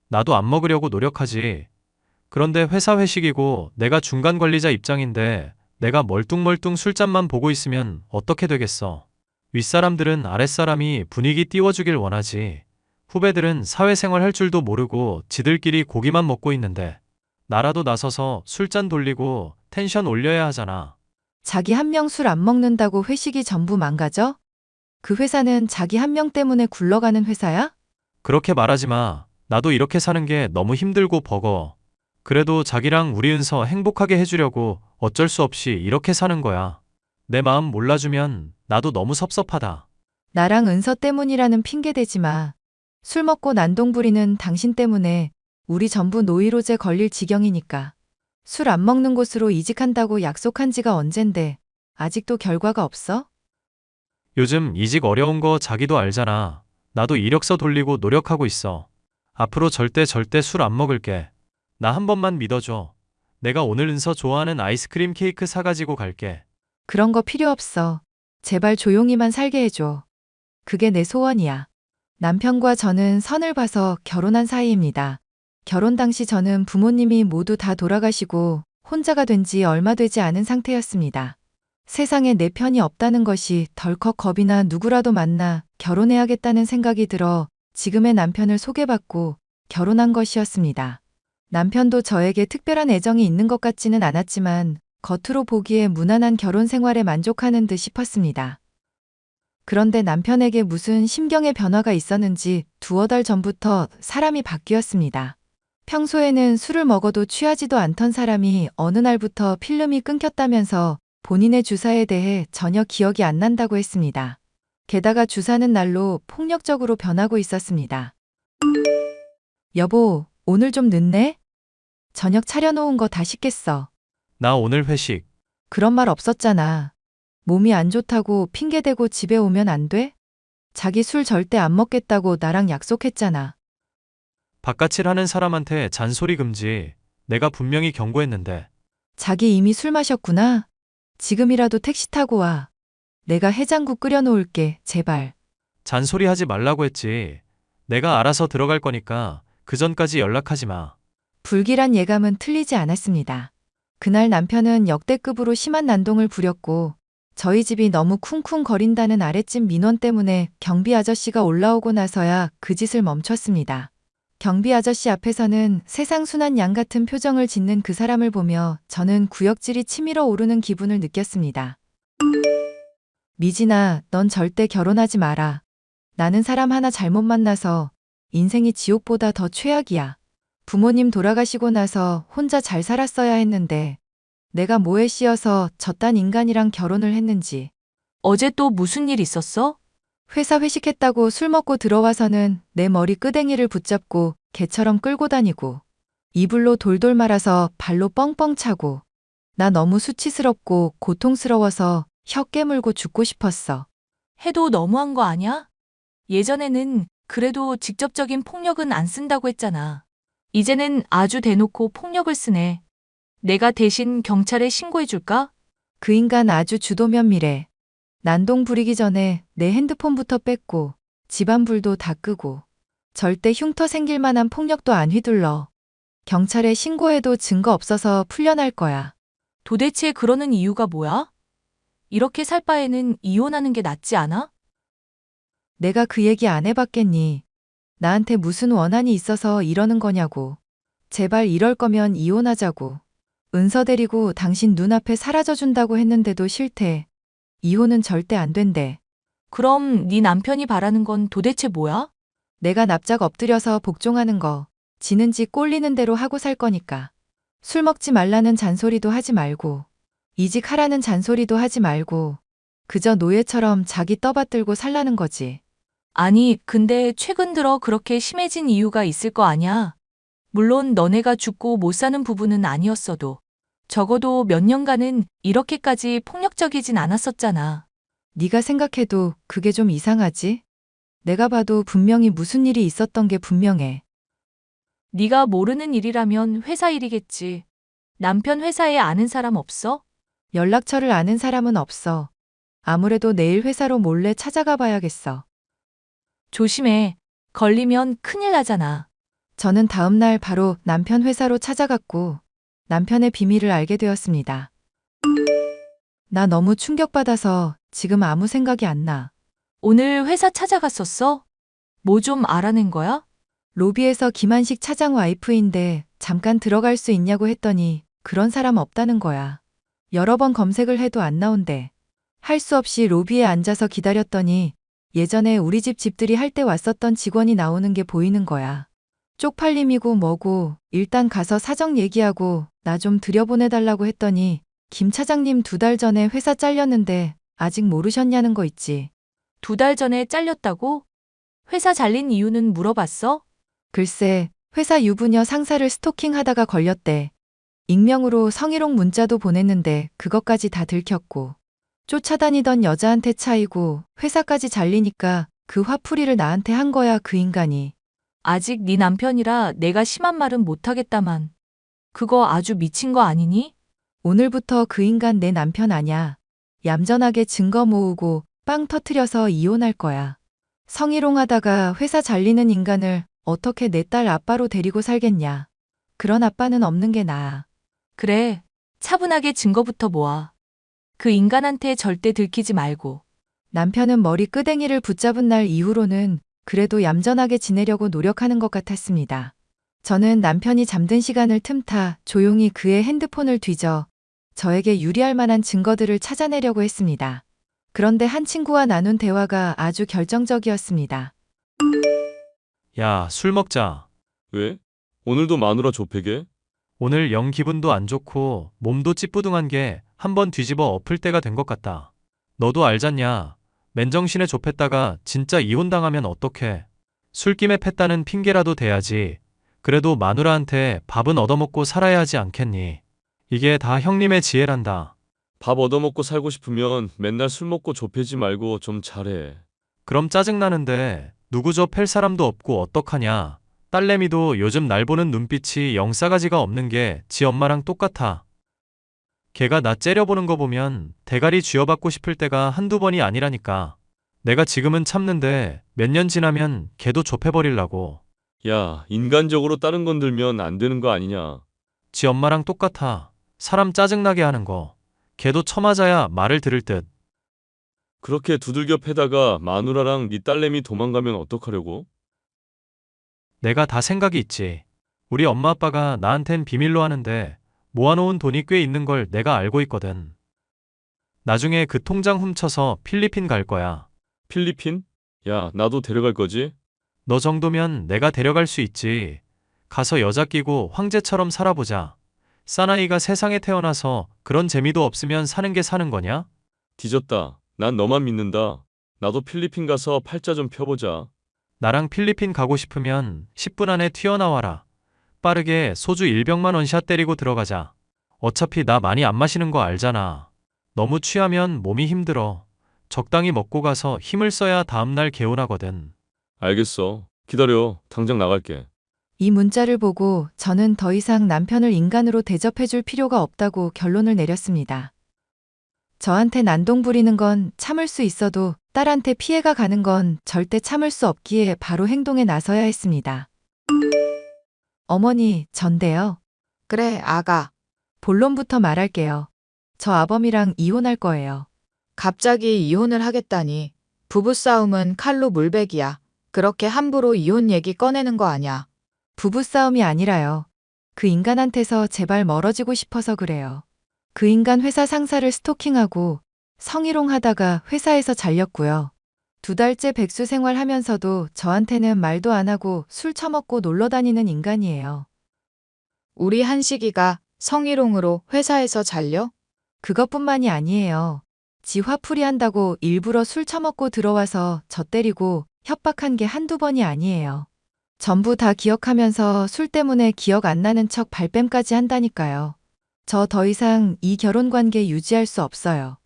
나도 안 먹으려고 노력하지. 그런데 회사 회식이고 내가 중간 관리자 입장인데 내가 멀뚱멀뚱 술잔만 보고 있으면 어떻게 되겠어. 윗사람들은 아랫사람이 분위기 띄워주길 원하지. 후배들은 사회생활 할 줄도 모르고 지들끼리 고기만 먹고 있는데 나라도 나서서 술잔 돌리고 텐션 올려야 하잖아. 자기 한 명 술 안 먹는다고 회식이 전부 망가져? 그 회사는 자기 한 명 때문에 굴러가는 회사야? 그렇게 말하지 마. 나도 이렇게 사는 게 너무 힘들고 버거워. 그래도 자기랑 우리 은서 행복하게 해주려고 어쩔 수 없이 이렇게 사는 거야. 내 마음 몰라주면 나도 너무 섭섭하다. 나랑 은서 때문이라는 핑계 대지 마. 술 먹고 난동 부리는 당신 때문에 우리 전부 노이로제 걸릴 지경이니까. 술 안 먹는 곳으로 이직한다고 약속한 지가 언젠데 아직도 결과가 없어? 요즘 이직 어려운 거 자기도 알잖아. 나도 이력서 돌리고 노력하고 있어. 앞으로 절대 술 안 먹을게. 나 한 번만 믿어줘. 내가 오늘 은서 좋아하는 아이스크림 케이크 사가지고 갈게. 그런 거 필요 없어. 제발 조용히만 살게 해줘. 그게 내 소원이야. 남편과 저는 선을 봐서 결혼한 사이입니다. 결혼 당시 저는 부모님이 모두 다 돌아가시고 혼자가 된 지 얼마 되지 않은 상태였습니다. 세상에 내 편이 없다는 것이 덜컥 겁이 나 누구라도 만나 결혼해야겠다는 생각이 들어 지금의 남편을 소개받고 결혼한 것이었습니다. 남편도 저에게 특별한 애정이 있는 것 같지는 않았지만 겉으로 보기에 무난한 결혼 생활에 만족하는 듯 싶었습니다. 그런데 남편에게 무슨 심경의 변화가 있었는지 두어 달 전부터 사람이 바뀌었습니다. 평소에는 술을 먹어도 취하지도 않던 사람이 어느 날부터 필름이 끊겼다면서 본인의 주사에 대해 전혀 기억이 안 난다고 했습니다. 게다가 주사는 날로 폭력적으로 변하고 있었습니다. 여보, 오늘 좀 늦네? 저녁 차려놓은 거 다 식겠어. 나 오늘 회식. 그런 말 없었잖아. 몸이 안 좋다고 핑계대고 집에 오면 안 돼? 자기 술 절대 안 먹겠다고 나랑 약속했잖아. 바깥일 하는 사람한테 잔소리 금지. 내가 분명히 경고했는데. 자기 이미 술 마셨구나. 지금이라도 택시 타고 와. 내가 해장국 끓여놓을게, 제발. 잔소리 하지 말라고 했지. 내가 알아서 들어갈 거니까 그 전까지 연락하지 마. 불길한 예감은 틀리지 않았습니다. 그날 남편은 역대급으로 심한 난동을 부렸고 저희 집이 너무 쿵쿵거린다는 아랫집 민원 때문에 경비 아저씨가 올라오고 나서야 그 짓을 멈췄습니다. 경비 아저씨 앞에서는 세상 순한 양 같은 표정을 짓는 그 사람을 보며 저는 구역질이 치밀어 오르는 기분을 느꼈습니다. 미진아, 넌 절대 결혼하지 마라. 나는 사람 하나 잘못 만나서 인생이 지옥보다 더 최악이야. 부모님 돌아가시고 나서 혼자 잘 살았어야 했는데 내가 뭐에 씌어서 저딴 인간이랑 결혼을 했는지. 어제 또 무슨 일 있었어? 회사 회식했다고 술 먹고 들어와서는 내 머리 끄댕이를 붙잡고 개처럼 끌고 다니고 이불로 돌돌 말아서 발로 뻥뻥 차고 나 너무 수치스럽고 고통스러워서 혀 깨물고 죽고 싶었어. 해도 너무한 거 아냐? 예전에는 그래도 직접적인 폭력은 안 쓴다고 했잖아. 이제는 아주 대놓고 폭력을 쓰네. 내가 대신 경찰에 신고해줄까? 그 인간 아주 주도면밀해. 난동 부리기 전에 내 핸드폰부터 뺐고 집안 불도 다 끄고 절대 흉터 생길 만한 폭력도 안 휘둘러. 경찰에 신고해도 증거 없어서 풀려날 거야. 도대체 그러는 이유가 뭐야? 이렇게 살 바에는 이혼하는 게 낫지 않아? 내가 그 얘기 안 해봤겠니? 나한테 무슨 원한이 있어서 이러는 거냐고. 제발 이럴 거면 이혼하자고. 은서 데리고 당신 눈앞에 사라져준다고 했는데도 싫대. 이혼은 절대 안 된대. 그럼 네 남편이 바라는 건 도대체 뭐야? 내가 납작 엎드려서 복종하는 거. 지는 지 꼴리는 대로 하고 살 거니까. 술 먹지 말라는 잔소리도 하지 말고. 이직하라는 잔소리도 하지 말고. 그저 노예처럼 자기 떠받들고 살라는 거지. 아니, 근데 최근 들어 그렇게 심해진 이유가 있을 거 아냐? 물론 너네가 죽고 못 사는 부분은 아니었어도 적어도 몇 년간은 이렇게까지 폭력적이진 않았었잖아. 네가 생각해도 그게 좀 이상하지? 내가 봐도 분명히 무슨 일이 있었던 게 분명해. 네가 모르는 일이라면 회사 일이겠지. 남편 회사에 아는 사람 없어? 연락처를 아는 사람은 없어. 아무래도 내일 회사로 몰래 찾아가 봐야겠어. 조심해. 걸리면 큰일 나잖아. 저는 다음 날 바로 남편 회사로 찾아갔고 남편의 비밀을 알게 되었습니다. 나 너무 충격받아서 지금 아무 생각이 안 나. 오늘 회사 찾아갔었어? 뭐 좀 알아낸 거야? 로비에서 김한식 차장 와이프인데 잠깐 들어갈 수 있냐고 했더니 그런 사람 없다는 거야. 여러 번 검색을 해도 안 나온대. 할 수 없이 로비에 앉아서 기다렸더니 예전에 우리 집 집들이 할 때 왔었던 직원이 나오는 게 보이는 거야. 쪽팔림이고 뭐고 일단 가서 사정 얘기하고 나 좀 들여보내달라고 했더니 김 차장님 2달 전에 회사 잘렸는데 아직 모르셨냐는 거 있지. 2달 전에 잘렸다고? 회사 잘린 이유는 물어봤어? 글쎄 회사 유부녀 상사를 스토킹하다가 걸렸대. 익명으로 성희롱 문자도 보냈는데 그것까지 다 들켰고 쫓아다니던 여자한테 차이고 회사까지 잘리니까 그 화풀이를 나한테 한 거야 그 인간이. 아직 네 남편이라 내가 심한 말은 못하겠다만. 그거 아주 미친 거 아니니? 오늘부터 그 인간 내 남편 아냐. 얌전하게 증거 모으고 빵 터트려서 이혼할 거야. 성희롱하다가 회사 잘리는 인간을 어떻게 내 딸 아빠로 데리고 살겠냐. 그런 아빠는 없는 게 나아. 그래. 차분하게 증거부터 모아. 그 인간한테 절대 들키지 말고. 남편은 머리 끄댕이를 붙잡은 날 이후로는 그래도 얌전하게 지내려고 노력하는 것 같았습니다. 저는 남편이 잠든 시간을 틈타 조용히 그의 핸드폰을 뒤져 저에게 유리할 만한 증거들을 찾아내려고 했습니다. 그런데 한 친구와 나눈 대화가 아주 결정적이었습니다. 야, 술 먹자. 왜? 오늘도 마누라 조폐게? 오늘 영 기분도 안 좋고 몸도 찌뿌둥한 게 한번 뒤집어 엎을 때가 된 것 같다. 너도 알잖냐. 맨정신에 좁혔다가 진짜 이혼당하면 어떡해. 술김에 팼다는 핑계라도 대야지. 그래도 마누라한테 밥은 얻어먹고 살아야 하지 않겠니? 이게 다 형님의 지혜란다. 밥 얻어먹고 살고 싶으면 맨날 술 먹고 좁히지 말고 좀 잘해. 그럼 짜증나는데 누구 저 팰 사람도 없고 어떡하냐. 딸내미도 요즘 날 보는 눈빛이 영 싸가지가 없는 게 지 엄마랑 똑같아. 걔가 나 째려보는 거 보면 대가리 쥐어받고 싶을 때가 한두 번이 아니라니까. 내가 지금은 참는데 몇 년 지나면 걔도 좁혀버리려고. 야, 인간적으로 다른 건들면 안 되는 거 아니냐. 지 엄마랑 똑같아. 사람 짜증나게 하는 거. 걔도 처맞아야 말을 들을 듯. 그렇게 두들겨 패다가 마누라랑 네 딸내미 도망가면 어떡하려고? 내가 다 생각이 있지. 우리 엄마 아빠가 나한텐 비밀로 하는데 모아놓은 돈이 꽤 있는 걸 내가 알고 있거든. 나중에 그 통장 훔쳐서 필리핀 갈 거야. 필리핀? 야, 나도 데려갈 거지? 너 정도면 내가 데려갈 수 있지. 가서 여자 끼고 황제처럼 살아보자. 사나이가 세상에 태어나서 그런 재미도 없으면 사는 게 사는 거냐? 뒤졌다. 난 너만 믿는다. 나도 필리핀 가서 팔자 좀 펴보자. 나랑 필리핀 가고 싶으면 10분 안에 튀어나와라. 빠르게 소주 1병만 원샷 때리고 들어가자. 어차피 나 많이 안 마시는 거 알잖아. 너무 취하면 몸이 힘들어. 적당히 먹고 가서 힘을 써야 다음날 개운하거든. 알겠어. 기다려. 당장 나갈게. 이 문자를 보고 저는 더 이상 남편을 인간으로 대접해줄 필요가 없다고 결론을 내렸습니다. 저한테 난동 부리는 건 참을 수 있어도 딸한테 피해가 가는 건 절대 참을 수 없기에 바로 행동에 나서야 했습니다. 어머니, 전데요. 그래, 아가. 본론부터 말할게요. 저 아범이랑 이혼할 거예요. 갑자기 이혼을 하겠다니. 부부싸움은 칼로 물베기야. 그렇게 함부로 이혼 얘기 꺼내는 거 아냐. 부부싸움이 아니라요. 그 인간한테서 제발 멀어지고 싶어서 그래요. 그 인간 회사 상사를 스토킹하고 성희롱하다가 회사에서 잘렸고요. 2달째 백수 생활하면서도 저한테는 말도 안 하고 술 처먹고 놀러 다니는 인간이에요. 우리 한식이가 성희롱으로 회사에서 잘려? 그것뿐만이 아니에요. 지 화풀이 한다고 일부러 술 처먹고 들어와서 저 때리고 협박한 게 한두 번이 아니에요. 전부 다 기억하면서 술 때문에 기억 안 나는 척 발뺌까지 한다니까요. 저 더 이상 이 결혼 관계 유지할 수 없어요.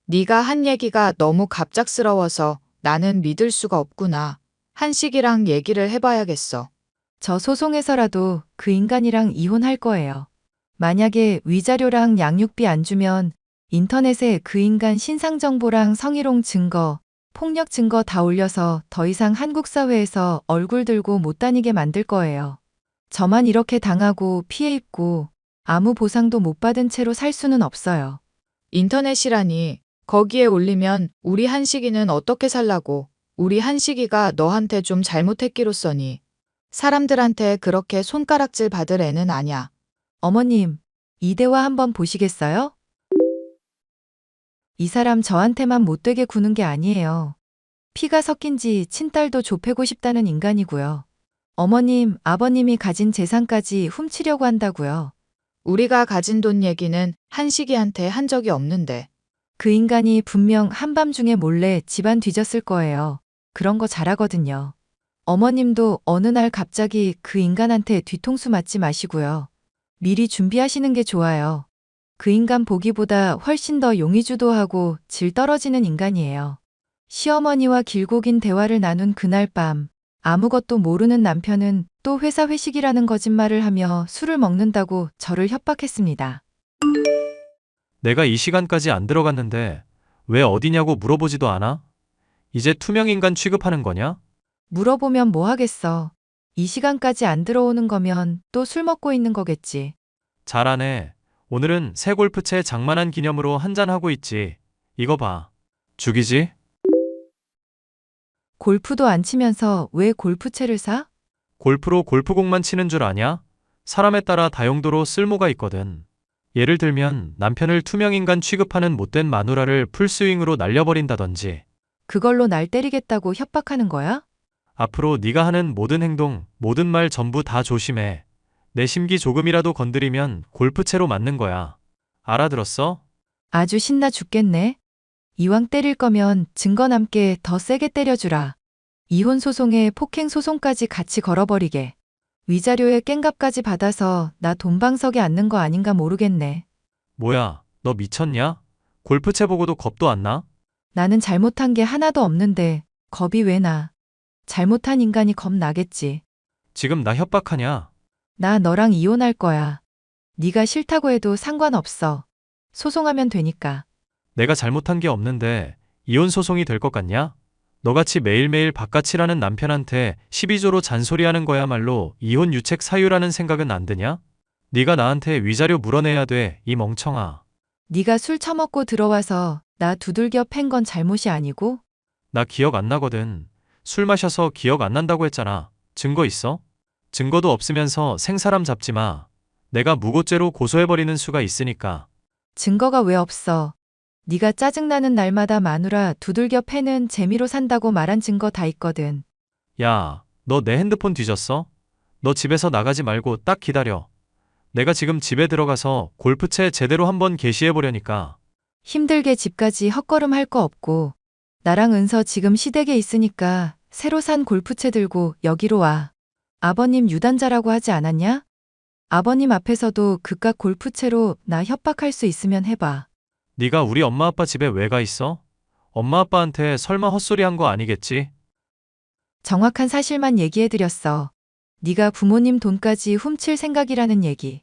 네가 한 얘기가 너무 갑작스러워서 나는 믿을 수가 없구나. 한식이랑 얘기를 해봐야겠어. 저 소송해서라도 그 인간이랑 이혼할 거예요. 만약에 위자료랑 양육비 안 주면 인터넷에 그 인간 신상 정보랑 성희롱 증거, 폭력 증거 다 올려서 더 이상 한국 사회에서 얼굴 들고 못 다니게 만들 거예요. 저만 이렇게 당하고 피해 입고 아무 보상도 못 받은 채로 살 수는 없어요. 인터넷이라니. 거기에 올리면 우리 한식이는 어떻게 살라고. 우리 한식이가 너한테 좀 잘못했기로써니. 사람들한테 그렇게 손가락질 받을 애는 아냐. 어머님, 이 대화 한번 보시겠어요? 이 사람 저한테만 못되게 구는 게 아니에요. 피가 섞인지 친딸도 좁히고 싶다는 인간이고요. 어머님, 아버님이 가진 재산까지 훔치려고 한다고요. 우리가 가진 돈 얘기는 한식이한테 한 적이 없는데. 그 인간이 분명 한밤중에 몰래 집안 뒤졌을 거예요. 그런 거 잘하거든요. 어머님도 어느 날 갑자기 그 인간한테 뒤통수 맞지 마시고요. 미리 준비하시는 게 좋아요. 그 인간 보기보다 훨씬 더 용의주도하고 질 떨어지는 인간이에요. 시어머니와 길고 긴 대화를 나눈 그날 밤, 아무것도 모르는 남편은 또 회사 회식이라는 거짓말을 하며 술을 먹는다고 저를 협박했습니다. 내가 이 시간까지 안 들어갔는데 왜 어디냐고 물어보지도 않아? 이제 투명인간 취급하는 거냐? 물어보면 뭐 하겠어. 이 시간까지 안 들어오는 거면 또 술 먹고 있는 거겠지. 잘하네. 오늘은 새 골프채 장만한 기념으로 한잔하고 있지. 이거 봐. 죽이지? 골프도 안 치면서 왜 골프채를 사? 골프로 골프공만 치는 줄 아냐? 사람에 따라 다용도로 쓸모가 있거든. 예를 들면 남편을 투명인간 취급하는 못된 마누라를 풀스윙으로 날려버린다든지. 그걸로 날 때리겠다고 협박하는 거야? 앞으로 네가 하는 모든 행동, 모든 말 전부 다 조심해. 내 심기 조금이라도 건드리면 골프채로 맞는 거야. 알아들었어? 아주 신나 죽겠네. 이왕 때릴 거면 증거 남게 더 세게 때려주라. 이혼 소송에 폭행 소송까지 같이 걸어버리게. 위자료에 깽값까지 받아서 나 돈방석에 앉는 거 아닌가 모르겠네. 뭐야, 너 미쳤냐? 골프채 보고도 겁도 안 나? 나는 잘못한 게 하나도 없는데 겁이 왜 나. 잘못한 인간이 겁 나겠지. 지금 나 협박하냐? 나 너랑 이혼할 거야. 네가 싫다고 해도 상관없어. 소송하면 되니까. 내가 잘못한 게 없는데 이혼 소송이 될 것 같냐? 너같이 매일매일 바깥이라는 남편한테 12조로 잔소리하는 거야말로 이혼 유책 사유라는 생각은 안 드냐? 네가 나한테 위자료 물어내야 돼, 이 멍청아. 네가 술 처먹고 들어와서 나 두들겨 팬 건 잘못이 아니고? 나 기억 안 나거든. 술 마셔서 기억 안 난다고 했잖아. 증거 있어? 증거도 없으면서 생사람 잡지 마. 내가 무고죄로 고소해버리는 수가 있으니까. 증거가 왜 없어? 네가 짜증나는 날마다 마누라 두들겨 패는 재미로 산다고 말한 증거 다 있거든. 야, 너 내 핸드폰 뒤졌어? 너 집에서 나가지 말고 딱 기다려. 내가 지금 집에 들어가서 골프채 제대로 한번 게시해보려니까. 힘들게 집까지 헛걸음 할 거 없고 나랑 은서 지금 시댁에 있으니까 새로 산 골프채 들고 여기로 와. 아버님 유단자라고 하지 않았냐? 아버님 앞에서도 그깟 골프채로 나 협박할 수 있으면 해봐. 네가 우리 엄마 아빠 집에 왜 가 있어? 엄마 아빠한테 설마 헛소리 한 거 아니겠지? 정확한 사실만 얘기해드렸어. 네가 부모님 돈까지 훔칠 생각이라는 얘기.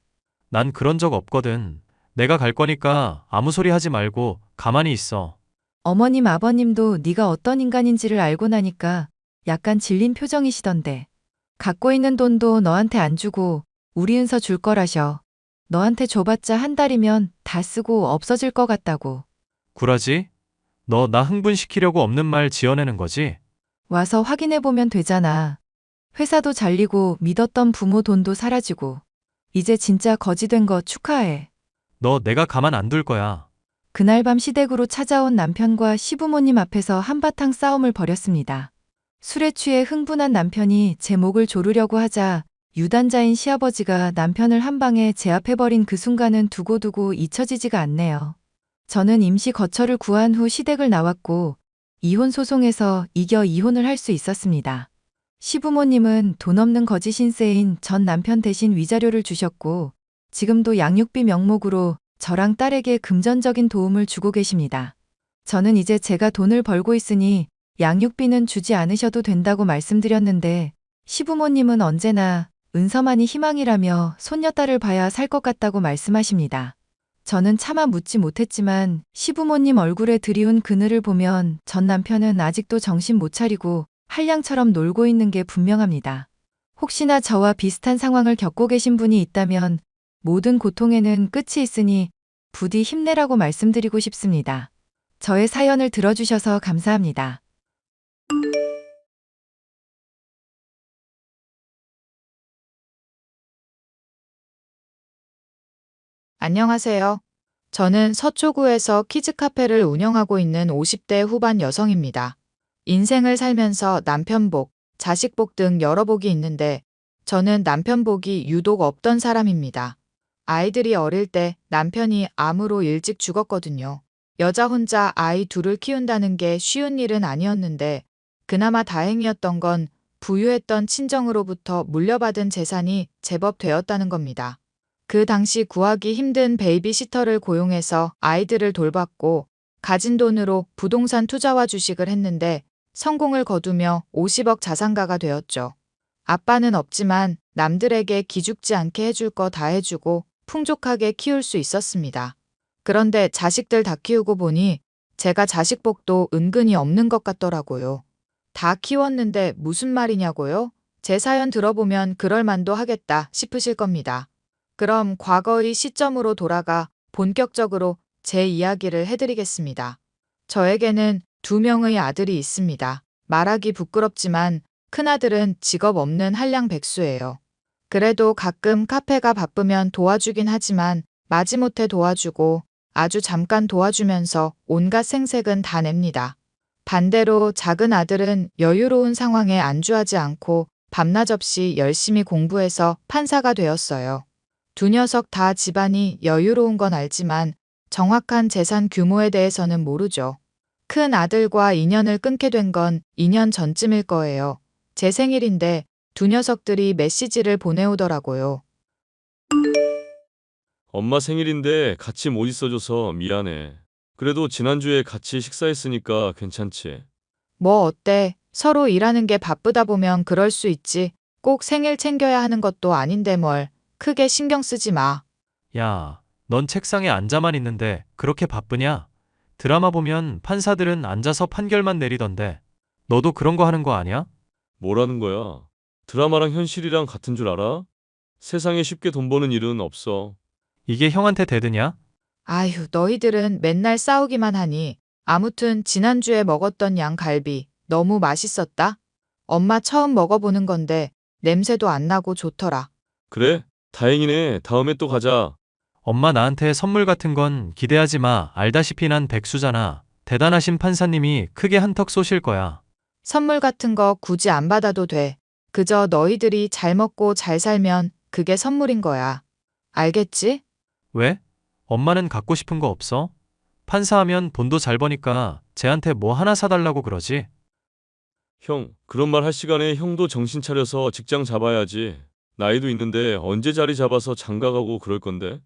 난 그런 적 없거든. 내가 갈 거니까 아무 소리 하지 말고 가만히 있어. 어머님 아버님도 네가 어떤 인간인지를 알고 나니까 약간 질린 표정이시던데. 갖고 있는 돈도 너한테 안 주고 우리 은서 줄 거라셔. 너한테 줘봤자 한 달이면 다 쓰고 없어질 것 같다고. 구라지? 너 나 흥분시키려고 없는 말 지어내는 거지? 와서 확인해 보면 되잖아. 회사도 잘리고 믿었던 부모 돈도 사라지고. 이제 진짜 거지 된 거 축하해. 너 내가 가만 안 둘 거야. 그날 밤 시댁으로 찾아온 남편과 시부모님 앞에서 한바탕 싸움을 벌였습니다. 술에 취해 흥분한 남편이 제 목을 조르려고 하자 유단자인 시아버지가 남편을 한 방에 제압해버린 그 순간은 두고두고 잊혀지지가 않네요. 저는 임시 거처를 구한 후 시댁을 나왔고 이혼 소송에서 이겨 이혼을 할 수 있었습니다. 시부모님은 돈 없는 거지 신세인 전 남편 대신 위자료를 주셨고 지금도 양육비 명목으로 저랑 딸에게 금전적인 도움을 주고 계십니다. 저는 이제 제가 돈을 벌고 있으니 양육비는 주지 않으셔도 된다고 말씀드렸는데 시부모님은 언제나 은서만이 희망이라며 손녀딸을 봐야 살 것 같다고 말씀하십니다. 저는 차마 묻지 못했지만 시부모님 얼굴에 드리운 그늘을 보면 전 남편은 아직도 정신 못 차리고 한량처럼 놀고 있는 게 분명합니다. 혹시나 저와 비슷한 상황을 겪고 계신 분이 있다면 모든 고통에는 끝이 있으니 부디 힘내라고 말씀드리고 싶습니다. 저의 사연을 들어주셔서 감사합니다. 안녕하세요. 저는 서초구에서 키즈 카페를 운영하고 있는 50대 후반 여성입니다. 인생을 살면서 남편 복, 자식 복 등 여러 복이 있는데 저는 남편 복이 유독 없던 사람입니다. 아이들이 어릴 때 남편이 암으로 일찍 죽었거든요. 여자 혼자 아이 둘을 키운다는 게 쉬운 일은 아니었는데 그나마 다행이었던 건 부유했던 친정으로부터 물려받은 재산이 제법 되었다는 겁니다. 그 당시 구하기 힘든 베이비시터를 고용해서 아이들을 돌봤고 가진 돈으로 부동산 투자와 주식을 했는데 성공을 거두며 50억 자산가가 되었죠. 아빠는 없지만 남들에게 기죽지 않게 해줄 거 다 해주고 풍족하게 키울 수 있었습니다. 그런데 자식들 다 키우고 보니 제가 자식복도 은근히 없는 것 같더라고요. 다 키웠는데 무슨 말이냐고요? 제 사연 들어보면 그럴 만도 하겠다 싶으실 겁니다. 그럼 과거의 시점으로 돌아가 본격적으로 제 이야기를 해드리겠습니다. 저에게는 2명의 아들이 있습니다. 말하기 부끄럽지만 큰아들은 직업 없는 한량백수예요. 그래도 가끔 카페가 바쁘면 도와주긴 하지만 마지못해 도와주고 아주 잠깐 도와주면서 온갖 생색은 다 냅니다. 반대로 작은 아들은 여유로운 상황에 안주하지 않고 밤낮 없이 열심히 공부해서 판사가 되었어요. 두 녀석 다 집안이 여유로운 건 알지만 정확한 재산 규모에 대해서는 모르죠. 큰 아들과 인연을 끊게 된 건 2년 전쯤일 거예요. 제 생일인데 두 녀석들이 메시지를 보내오더라고요. 엄마 생일인데 같이 못 있어줘서 미안해. 그래도 지난주에 같이 식사했으니까 괜찮지. 뭐 어때? 서로 일하는 게 바쁘다 보면 그럴 수 있지. 꼭 생일 챙겨야 하는 것도 아닌데 뭘. 크게 신경 쓰지 마. 야, 넌 책상에 앉아만 있는데 그렇게 바쁘냐? 드라마 보면 판사들은 앉아서 판결만 내리던데. 너도 그런 거 하는 거 아니야? 뭐라는 거야? 드라마랑 현실이랑 같은 줄 알아? 세상에 쉽게 돈 버는 일은 없어. 이게 형한테 대드냐? 아휴, 너희들은 맨날 싸우기만 하니. 아무튼 지난주에 먹었던 양갈비 너무 맛있었다. 엄마 처음 먹어보는 건데 냄새도 안 나고 좋더라. 그래? 다행이네. 다음에 또 가자. 엄마 나한테 선물 같은 건 기대하지 마. 알다시피 난 백수잖아. 대단하신 판사님이 크게 한턱 쏘실 거야. 선물 같은 거 굳이 안 받아도 돼. 그저 너희들이 잘 먹고 잘 살면 그게 선물인 거야. 알겠지? 왜? 엄마는 갖고 싶은 거 없어? 판사하면 돈도 잘 버니까 쟤한테 뭐 하나 사달라고 그러지? 형, 그런 말 할 시간에 형도 정신 차려서 직장 잡아야지. 나이도 있는데 언제 자리 잡아서 장가가고 그럴 건데?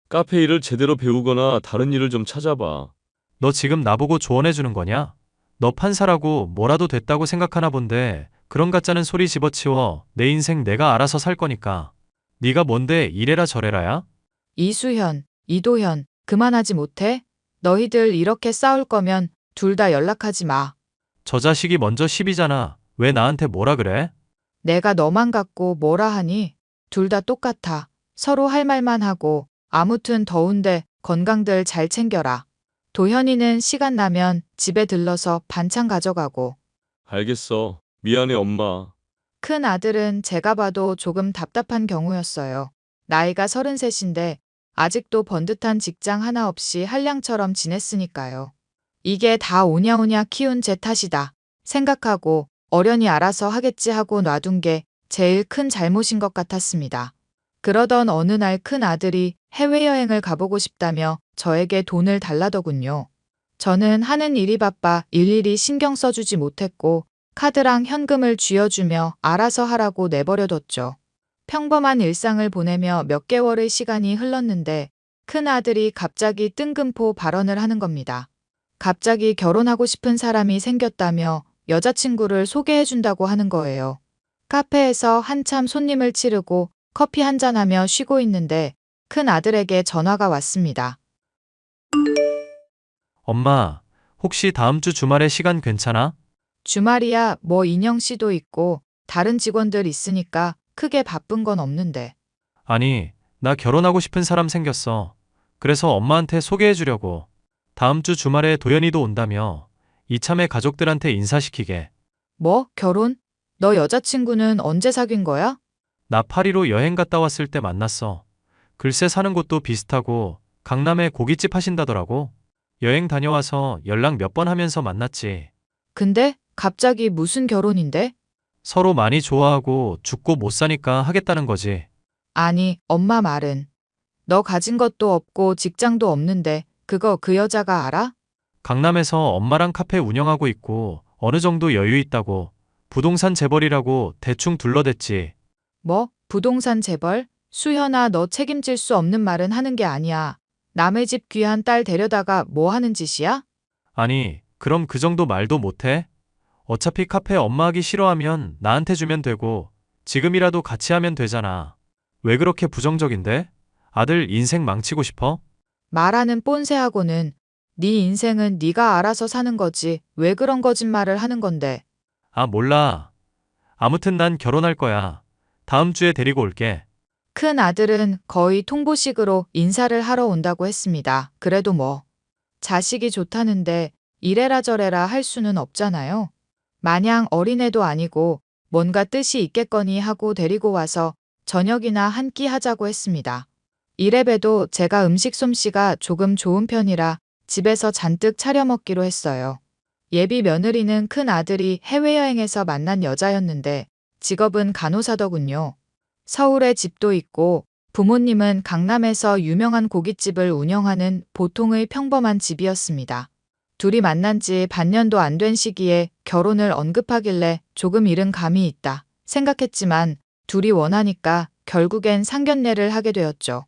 카페 일을 제대로 배우거나 다른 일을 좀 찾아봐. 너 지금 나보고 조언해 주는 거냐? 너 판사라고 뭐라도 됐다고 생각하나 본데 그런 가짜는 소리 집어치워. 내 인생 내가 알아서 살 거니까. 네가 뭔데 이래라 저래라야? 이수현, 이도현, 그만하지 못해? 너희들 이렇게 싸울 거면 둘 다 연락하지 마. 저 자식이 먼저 시비잖아. 왜 나한테 뭐라 그래? 내가 너만 갖고 뭐라 하니? 둘 다 똑같아. 서로 할 말만 하고. 아무튼 더운데 건강들 잘 챙겨라. 도현이는 시간 나면 집에 들러서 반찬 가져가고. 알겠어. 미안해, 엄마. 큰 아들은 제가 봐도 조금 답답한 경우였어요. 나이가 33인데 아직도 번듯한 직장 하나 없이 한량처럼 지냈으니까요. 이게 다 오냐오냐 키운 제 탓이다 생각하고 어련히 알아서 하겠지 하고 놔둔 게 제일 큰 잘못인 것 같았습니다. 그러던 어느 날 큰 아들이 해외여행을 가보고 싶다며 저에게 돈을 달라더군요. 저는 하는 일이 바빠 일일이 신경 써주지 못했고 카드랑 현금을 쥐어주며 알아서 하라고 내버려뒀죠. 평범한 일상을 보내며 몇 개월의 시간이 흘렀는데 큰 아들이 갑자기 뜬금포 발언을 하는 겁니다. 갑자기 결혼하고 싶은 사람이 생겼다며 여자친구를 소개해준다고 하는 거예요. 카페에서 한참 손님을 치르고 커피 한잔하며 쉬고 있는데 큰 아들에게 전화가 왔습니다. 엄마, 혹시 다음 주 주말에 시간 괜찮아? 주말이야 뭐 인영 씨도 있고 다른 직원들 있으니까 크게 바쁜 건 없는데. 아니, 나 결혼하고 싶은 사람 생겼어. 그래서 엄마한테 소개해 주려고. 다음 주 주말에 도연이도 온다며. 이참에 가족들한테 인사시키게. 뭐? 결혼? 너 여자친구는 언제 사귄 거야? 나 파리로 여행 갔다 왔을 때 만났어. 글쎄 사는 곳도 비슷하고 강남에 고깃집 하신다더라고. 여행 다녀와서 연락 몇 번 하면서 만났지. 근데 갑자기 무슨 결혼인데? 서로 많이 좋아하고 죽고 못 사니까 하겠다는 거지. 아니, 엄마 말은. 너 가진 것도 없고 직장도 없는데 그거 그 여자가 알아? 강남에서 엄마랑 카페 운영하고 있고 어느 정도 여유 있다고. 부동산 재벌이라고 대충 둘러댔지. 뭐? 부동산 재벌? 수현아, 너 책임질 수 없는 말은 하는 게 아니야. 남의 집 귀한 딸 데려다가 뭐 하는 짓이야? 아니, 그럼 그 정도 말도 못해? 어차피 카페 엄마 하기 싫어하면 나한테 주면 되고 지금이라도 같이 하면 되잖아. 왜 그렇게 부정적인데? 아들 인생 망치고 싶어? 말하는 꼰세하고는 네 인생은 네가 알아서 사는 거지. 왜 그런 거짓말을 하는 건데. 아, 몰라. 아무튼 난 결혼할 거야. 다음 주에 데리고 올게. 큰 아들은 거의 통보식으로 인사를 하러 온다고 했습니다. 그래도 뭐 자식이 좋다는데 이래라 저래라 할 수는 없잖아요. 마냥 어린애도 아니고 뭔가 뜻이 있겠거니 하고 데리고 와서 저녁이나 한 끼 하자고 했습니다. 이래봬도 제가 음식 솜씨가 조금 좋은 편이라 집에서 잔뜩 차려 먹기로 했어요. 예비 며느리는 큰 아들이 해외여행에서 만난 여자였는데 직업은 간호사더군요. 서울에 집도 있고 부모님은 강남에서 유명한 고깃집을 운영하는 보통의 평범한 집이었습니다. 둘이 만난 지 반년도 안 된 시기에 결혼을 언급하길래 조금 이른 감이 있다 생각했지만 둘이 원하니까 결국엔 상견례를 하게 되었죠.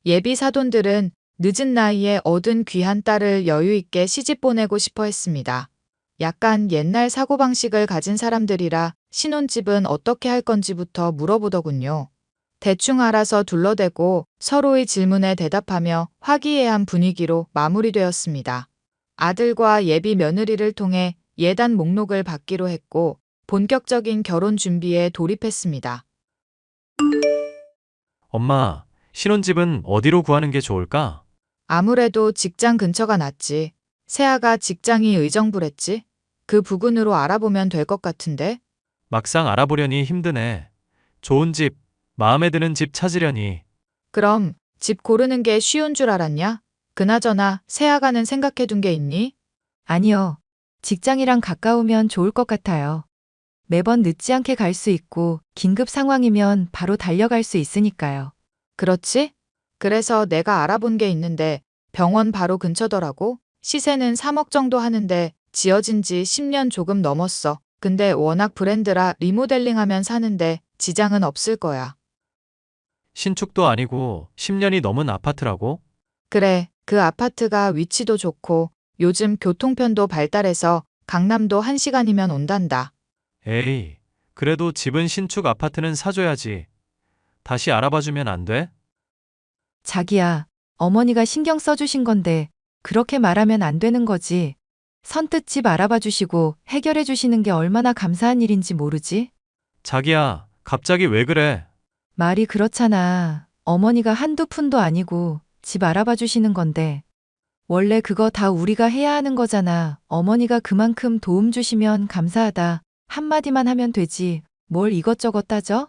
예비 사돈들은 늦은 나이에 얻은 귀한 딸을 여유 있게 시집 보내고 싶어 했습니다. 약간 옛날 사고방식을 가진 사람들이라 신혼집은 어떻게 할 건지부터 물어보더군요. 대충 알아서 둘러대고 서로의 질문에 대답하며 화기애애한 분위기로 마무리되었습니다. 아들과 예비 며느리를 통해 예단 목록을 받기로 했고 본격적인 결혼 준비에 돌입했습니다. 엄마, 신혼집은 어디로 구하는 게 좋을까? 아무래도 직장 근처가 낫지. 세아가 직장이 의정부랬지? 그 부근으로 알아보면 될 것 같은데? 막상 알아보려니 힘드네. 좋은 집, 마음에 드는 집 찾으려니. 그럼 집 고르는 게 쉬운 줄 알았냐? 그나저나 세아가는 생각해둔 게 있니? 아니요. 직장이랑 가까우면 좋을 것 같아요. 매번 늦지 않게 갈 수 있고 긴급 상황이면 바로 달려갈 수 있으니까요. 그렇지? 그래서 내가 알아본 게 있는데 병원 바로 근처더라고. 시세는 3억 정도 하는데 지어진 지 10년 조금 넘었어. 근데 워낙 브랜드라 리모델링하면 사는데 지장은 없을 거야. 신축도 아니고 10년이 넘은 아파트라고? 그래, 그 아파트가 위치도 좋고 요즘 교통편도 발달해서 강남도 1시간이면 온단다. 에이, 그래도 집은 신축 아파트는 사줘야지. 다시 알아봐주면 안 돼? 자기야, 어머니가 신경 써주신 건데 그렇게 말하면 안 되는 거지. 선뜻 집 알아봐 주시고 해결해 주시는 게 얼마나 감사한 일인지 모르지? 자기야, 갑자기 왜 그래? 말이 그렇잖아. 어머니가 한두 푼도 아니고 집 알아봐 주시는 건데. 원래 그거 다 우리가 해야 하는 거잖아. 어머니가 그만큼 도움 주시면 감사하다. 한마디만 하면 되지. 뭘 이것저것 따져?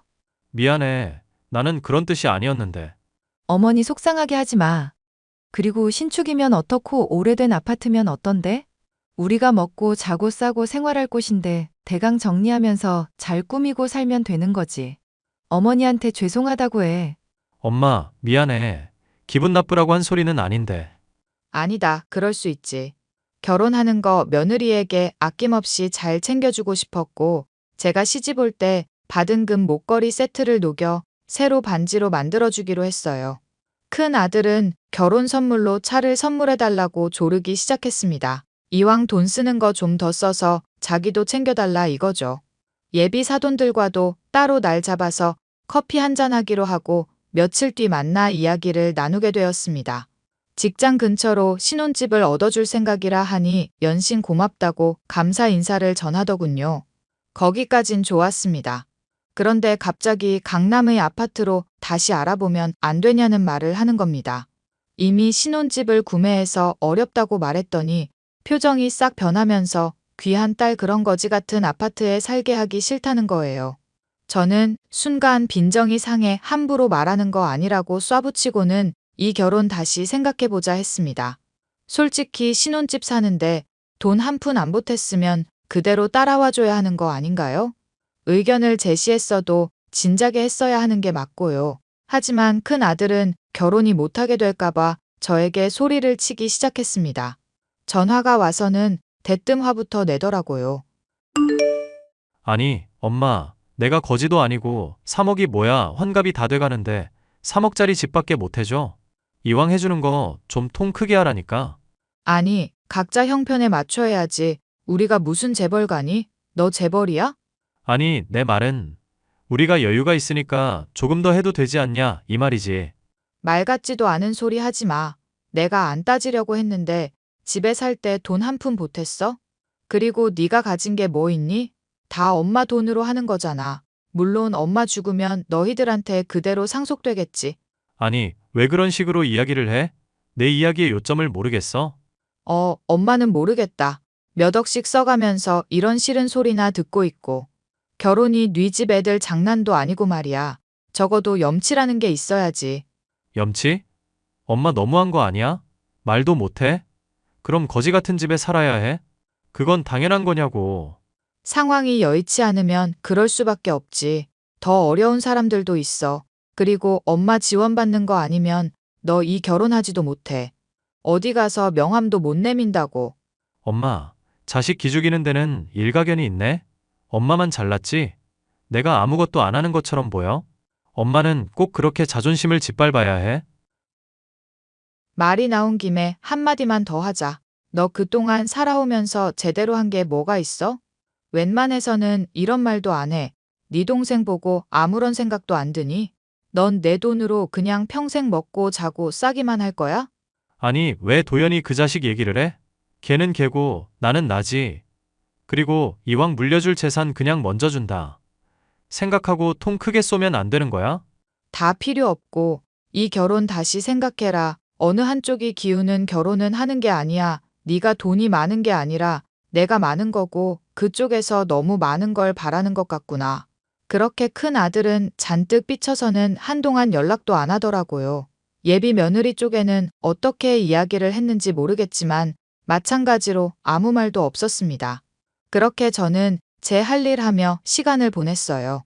미안해. 나는 그런 뜻이 아니었는데. 어머니 속상하게 하지 마. 그리고 신축이면 어떻고 오래된 아파트면 어떤데? 우리가 먹고 자고 싸고 생활할 곳인데 대강 정리하면서 잘 꾸미고 살면 되는 거지. 어머니한테 죄송하다고 해. 엄마, 미안해. 기분 나쁘라고 한 소리는 아닌데. 아니다. 그럴 수 있지. 결혼하는 거 며느리에게 아낌없이 잘 챙겨주고 싶었고, 제가 시집 올 때 받은 금 목걸이 세트를 녹여 새로 반지로 만들어주기로 했어요. 큰 아들은 결혼 선물로 차를 선물해달라고 조르기 시작했습니다. 이왕 돈 쓰는 거 좀 더 써서 자기도 챙겨달라 이거죠. 예비 사돈들과도 따로 날 잡아서 커피 한잔 하기로 하고 며칠 뒤 만나 이야기를 나누게 되었습니다. 직장 근처로 신혼집을 얻어줄 생각이라 하니 연신 고맙다고 감사 인사를 전하더군요. 거기까진 좋았습니다. 그런데 갑자기 강남의 아파트로 다시 알아보면 안 되냐는 말을 하는 겁니다. 이미 신혼집을 구매해서 어렵다고 말했더니 표정이 싹 변하면서 귀한 딸 그런 거지 같은 아파트에 살게 하기 싫다는 거예요. 저는 순간 빈정이 상해 함부로 말하는 거 아니라고 쏴붙이고는 이 결혼 다시 생각해보자 했습니다. 솔직히 신혼집 사는데 돈 한 푼 안 보탰으면 그대로 따라와줘야 하는 거 아닌가요? 의견을 제시했어도 진작에 했어야 하는 게 맞고요. 하지만 큰 아들은 결혼이 못하게 될까봐 저에게 소리를 치기 시작했습니다. 전화가 와서는 대뜸 화부터 내더라고요. 아니, 엄마, 내가 거지도 아니고 3억이 뭐야 환갑이 다 돼가는데 3억짜리 집밖에 못 해줘? 이왕 해주는 거 좀 통 크게 하라니까. 아니, 각자 형편에 맞춰야지. 우리가 무슨 재벌가니? 너 재벌이야? 아니, 내 말은 우리가 여유가 있으니까 조금 더 해도 되지 않냐 이 말이지. 말 같지도 않은 소리 하지 마. 내가 안 따지려고 했는데 집에 살 때 돈 한 푼 보탰어? 그리고 네가 가진 게 뭐 있니? 다 엄마 돈으로 하는 거잖아. 물론 엄마 죽으면 너희들한테 그대로 상속되겠지. 아니, 왜 그런 식으로 이야기를 해? 내 이야기의 요점을 모르겠어? 엄마는 모르겠다. 몇 억씩 써가면서 이런 싫은 소리나 듣고 있고. 결혼이 네 집 애들 장난도 아니고 말이야. 적어도 염치라는 게 있어야지. 염치? 엄마 너무한 거 아니야? 말도 못해? 그럼 거지 같은 집에 살아야 해? 그건 당연한 거냐고. 상황이 여의치 않으면 그럴 수밖에 없지. 더 어려운 사람들도 있어. 그리고 엄마 지원받는 거 아니면 너 이 결혼하지도 못해. 어디 가서 명함도 못 내민다고. 엄마, 자식 기죽이는 데는 일가견이 있네? 엄마만 잘났지? 내가 아무것도 안 하는 것처럼 보여? 엄마는 꼭 그렇게 자존심을 짓밟아야 해? 말이 나온 김에 한마디만 더 하자. 너 그동안 살아오면서 제대로 한 게 뭐가 있어? 웬만해서는 이런 말도 안 해. 네 동생 보고 아무런 생각도 안 드니? 넌 내 돈으로 그냥 평생 먹고 자고 싸기만 할 거야? 아니, 왜 도연이 그 자식 얘기를 해? 걔는 걔고 나는 나지. 그리고 이왕 물려줄 재산 그냥 먼저 준다. 생각하고 통 크게 쏘면 안 되는 거야? 다 필요 없고 이 결혼 다시 생각해라. 어느 한쪽이 기우는 결혼은 하는 게 아니야. 네가 돈이 많은 게 아니라 내가 많은 거고 그쪽에서 너무 많은 걸 바라는 것 같구나. 그렇게 큰 아들은 잔뜩 삐쳐서는 한동안 연락도 안 하더라고요. 예비 며느리 쪽에는 어떻게 이야기를 했는지 모르겠지만 마찬가지로 아무 말도 없었습니다. 그렇게 저는 제 할 일 하며 시간을 보냈어요.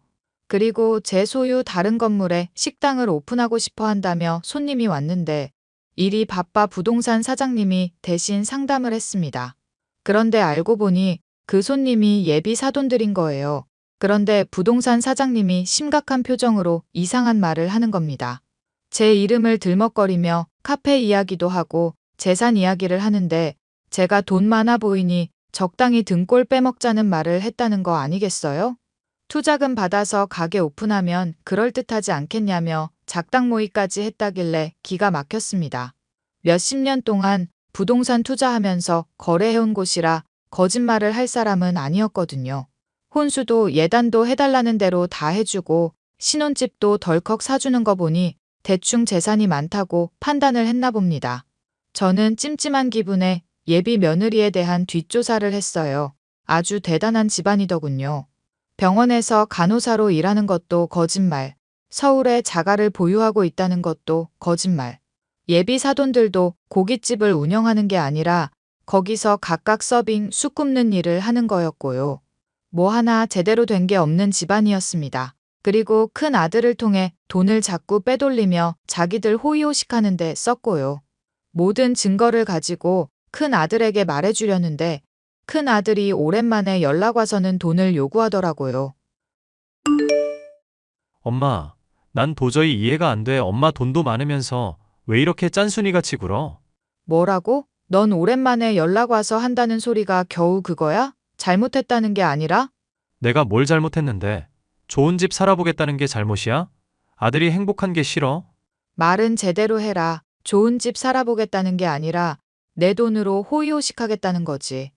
그리고 제 소유 다른 건물에 식당을 오픈하고 싶어 한다며 손님이 왔는데 일이 바빠 부동산 사장님이 대신 상담을 했습니다. 그런데 알고 보니 그 손님이 예비 사돈들인 거예요. 그런데 부동산 사장님이 심각한 표정으로 이상한 말을 하는 겁니다. 제 이름을 들먹거리며 카페 이야기도 하고 재산 이야기를 하는데 제가 돈 많아 보이니 적당히 등골 빼먹자는 말을 했다는 거 아니겠어요? 투자금 받아서 가게 오픈하면 그럴듯하지 않겠냐며 작당 모의까지 했다길래 기가 막혔습니다. 몇십 년 동안 부동산 투자하면서 거래해온 곳이라 거짓말을 할 사람은 아니었거든요. 혼수도 예단도 해달라는 대로 다 해주고 신혼집도 덜컥 사주는 거 보니 대충 재산이 많다고 판단을 했나 봅니다. 저는 찜찜한 기분에 예비 며느리에 대한 뒷조사를 했어요. 아주 대단한 집안이더군요. 병원에서 간호사로 일하는 것도 거짓말, 서울에 자가를 보유하고 있다는 것도 거짓말. 예비 사돈들도 고깃집을 운영하는 게 아니라 거기서 각각 서빙, 쑥 굽는 일을 하는 거였고요. 뭐 하나 제대로 된 게 없는 집안이었습니다. 그리고 큰 아들을 통해 돈을 자꾸 빼돌리며 자기들 호의호식하는 데 썼고요. 모든 증거를 가지고 큰 아들에게 말해주려는데 큰 아들이 오랜만에 연락 와서는 돈을 요구하더라고요. 엄마, 난 도저히 이해가 안 돼. 엄마 돈도 많으면서 왜 이렇게 짠순이같이 굴어? 뭐라고? 넌 오랜만에 연락 와서 한다는 소리가 겨우 그거야? 잘못했다는 게 아니라? 내가 뭘 잘못했는데? 좋은 집 살아보겠다는 게 잘못이야? 아들이 행복한 게 싫어? 말은 제대로 해라. 좋은 집 살아보겠다는 게 아니라 내 돈으로 호의호식하겠다는 거지.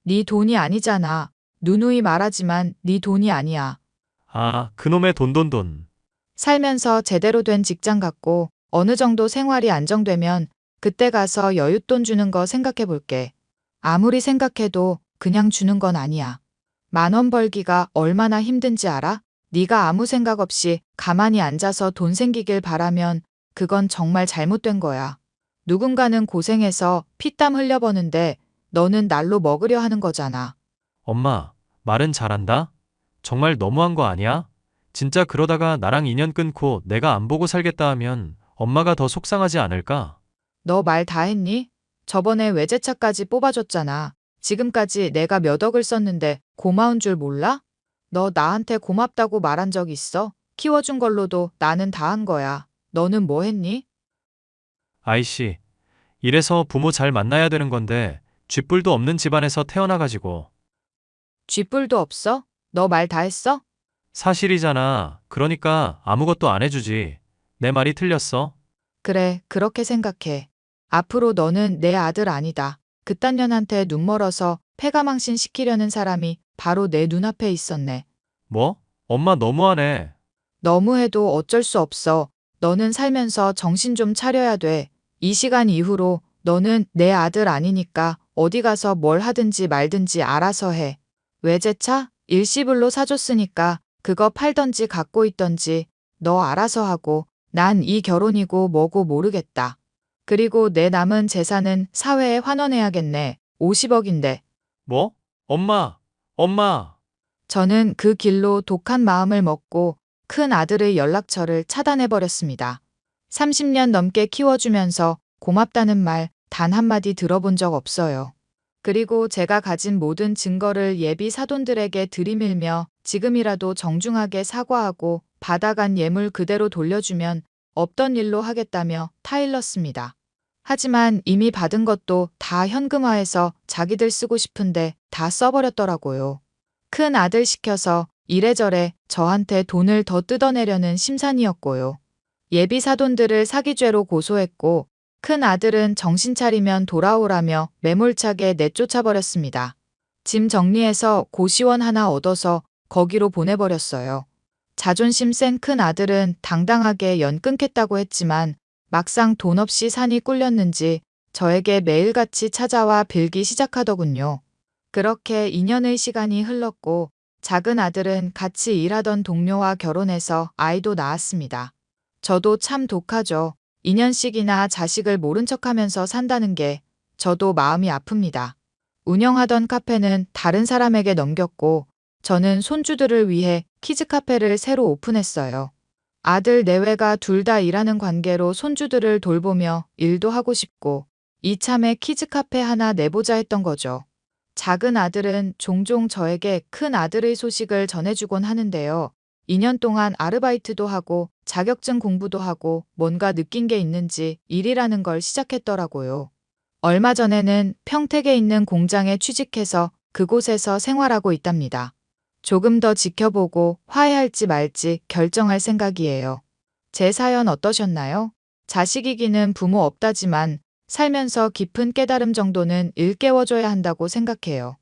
네 돈이 아니잖아. 누누이 말하지만 네 돈이 아니야. 아, 그놈의 돈. 살면서 제대로 된 직장 갖고 어느 정도 생활이 안정되면 그때 가서 여윳돈 주는 거 생각해 볼게. 아무리 생각해도 그냥 주는 건 아니야. 10,000원 벌기가 얼마나 힘든지 알아? 네가 아무 생각 없이 가만히 앉아서 돈 생기길 바라면 그건 정말 잘못된 거야. 누군가는 고생해서 피땀 흘려버는데 너는 날로 먹으려 하는 거잖아. 엄마, 말은 잘한다? 정말 너무한 거 아니야? 진짜 그러다가 나랑 인연 끊고 내가 안 보고 살겠다 하면 엄마가 더 속상하지 않을까? 너 말 다 했니? 저번에 외제차까지 뽑아줬잖아. 지금까지 내가 몇 억을 썼는데 고마운 줄 몰라? 너 나한테 고맙다고 말한 적 있어? 키워준 걸로도 나는 다 한 거야. 너는 뭐 했니? 아이씨, 이래서 부모 잘 만나야 되는 건데 쥐뿔도 없는 집안에서 태어나가지고. 쥐뿔도 없어? 너 말 다 했어? 사실이잖아. 그러니까 아무것도 안 해주지. 내 말이 틀렸어? 그래, 그렇게 생각해. 앞으로 너는 내 아들 아니다. 그딴 년한테 눈 멀어서 패가망신 시키려는 사람이 바로 내 눈앞에 있었네. 뭐? 엄마 너무하네. 너무해도 어쩔 수 없어. 너는 살면서 정신 좀 차려야 돼. 이 시간 이후로 너는 내 아들 아니니까 어디 가서 뭘 하든지 말든지 알아서 해. 외제차? 일시불로 사줬으니까 그거 팔던지 갖고 있던지 너 알아서 하고 난 이 결혼이고 뭐고 모르겠다. 그리고 내 남은 재산은 사회에 환원해야겠네. 50억인데. 뭐? 엄마. 저는 그 길로 독한 마음을 먹고 큰 아들의 연락처를 차단해버렸습니다. 30년 넘게 키워주면서 고맙다는 말 단 한마디 들어본 적 없어요. 그리고 제가 가진 모든 증거를 예비 사돈들에게 들이밀며 지금이라도 정중하게 사과하고 받아간 예물 그대로 돌려주면 없던 일로 하겠다며 타일렀습니다. 하지만 이미 받은 것도 다 현금화해서 자기들 쓰고 싶은데 다 써버렸더라고요. 큰 아들 시켜서 이래저래 저한테 돈을 더 뜯어내려는 심산이었고요. 예비 사돈들을 사기죄로 고소했고 큰 아들은 정신 차리면 돌아오라며 매몰차게 내쫓아버렸습니다. 짐 정리해서 고시원 하나 얻어서 거기로 보내버렸어요. 자존심 센 큰 아들은 당당하게 연 끊겠다고 했지만 막상 돈 없이 산이 꿀렸는지 저에게 매일같이 찾아와 빌기 시작하더군요. 그렇게 2년의 시간이 흘렀고 작은 아들은 같이 일하던 동료와 결혼해서 아이도 낳았습니다. 저도 참 독하죠. 2년씩이나 자식을 모른 척하면서 산다는 게 저도 마음이 아픕니다. 운영하던 카페는 다른 사람에게 넘겼고 저는 손주들을 위해 키즈카페를 새로 오픈했어요. 아들 내외가 둘 다 일하는 관계로 손주들을 돌보며 일도 하고 싶고 이참에 키즈카페 하나 내보자 했던 거죠. 작은 아들은 종종 저에게 큰 아들의 소식을 전해주곤 하는데요. 2년 동안 아르바이트도 하고 자격증 공부도 하고 뭔가 느낀 게 있는지 일이라는 걸 시작했더라고요. 얼마 전에는 평택에 있는 공장에 취직해서 그곳에서 생활하고 있답니다. 조금 더 지켜보고 화해할지 말지 결정할 생각이에요. 제 사연 어떠셨나요? 자식이기는 부모 없다지만 살면서 깊은 깨달음 정도는 일깨워줘야 한다고 생각해요.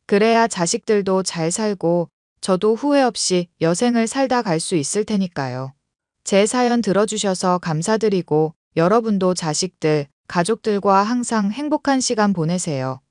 그래야 자식들도 잘 살고 저도 후회 없이 여생을 살다 갈 수 있을 테니까요. 제 사연 들어주셔서 감사드리고 여러분도 자식들, 가족들과 항상 행복한 시간 보내세요.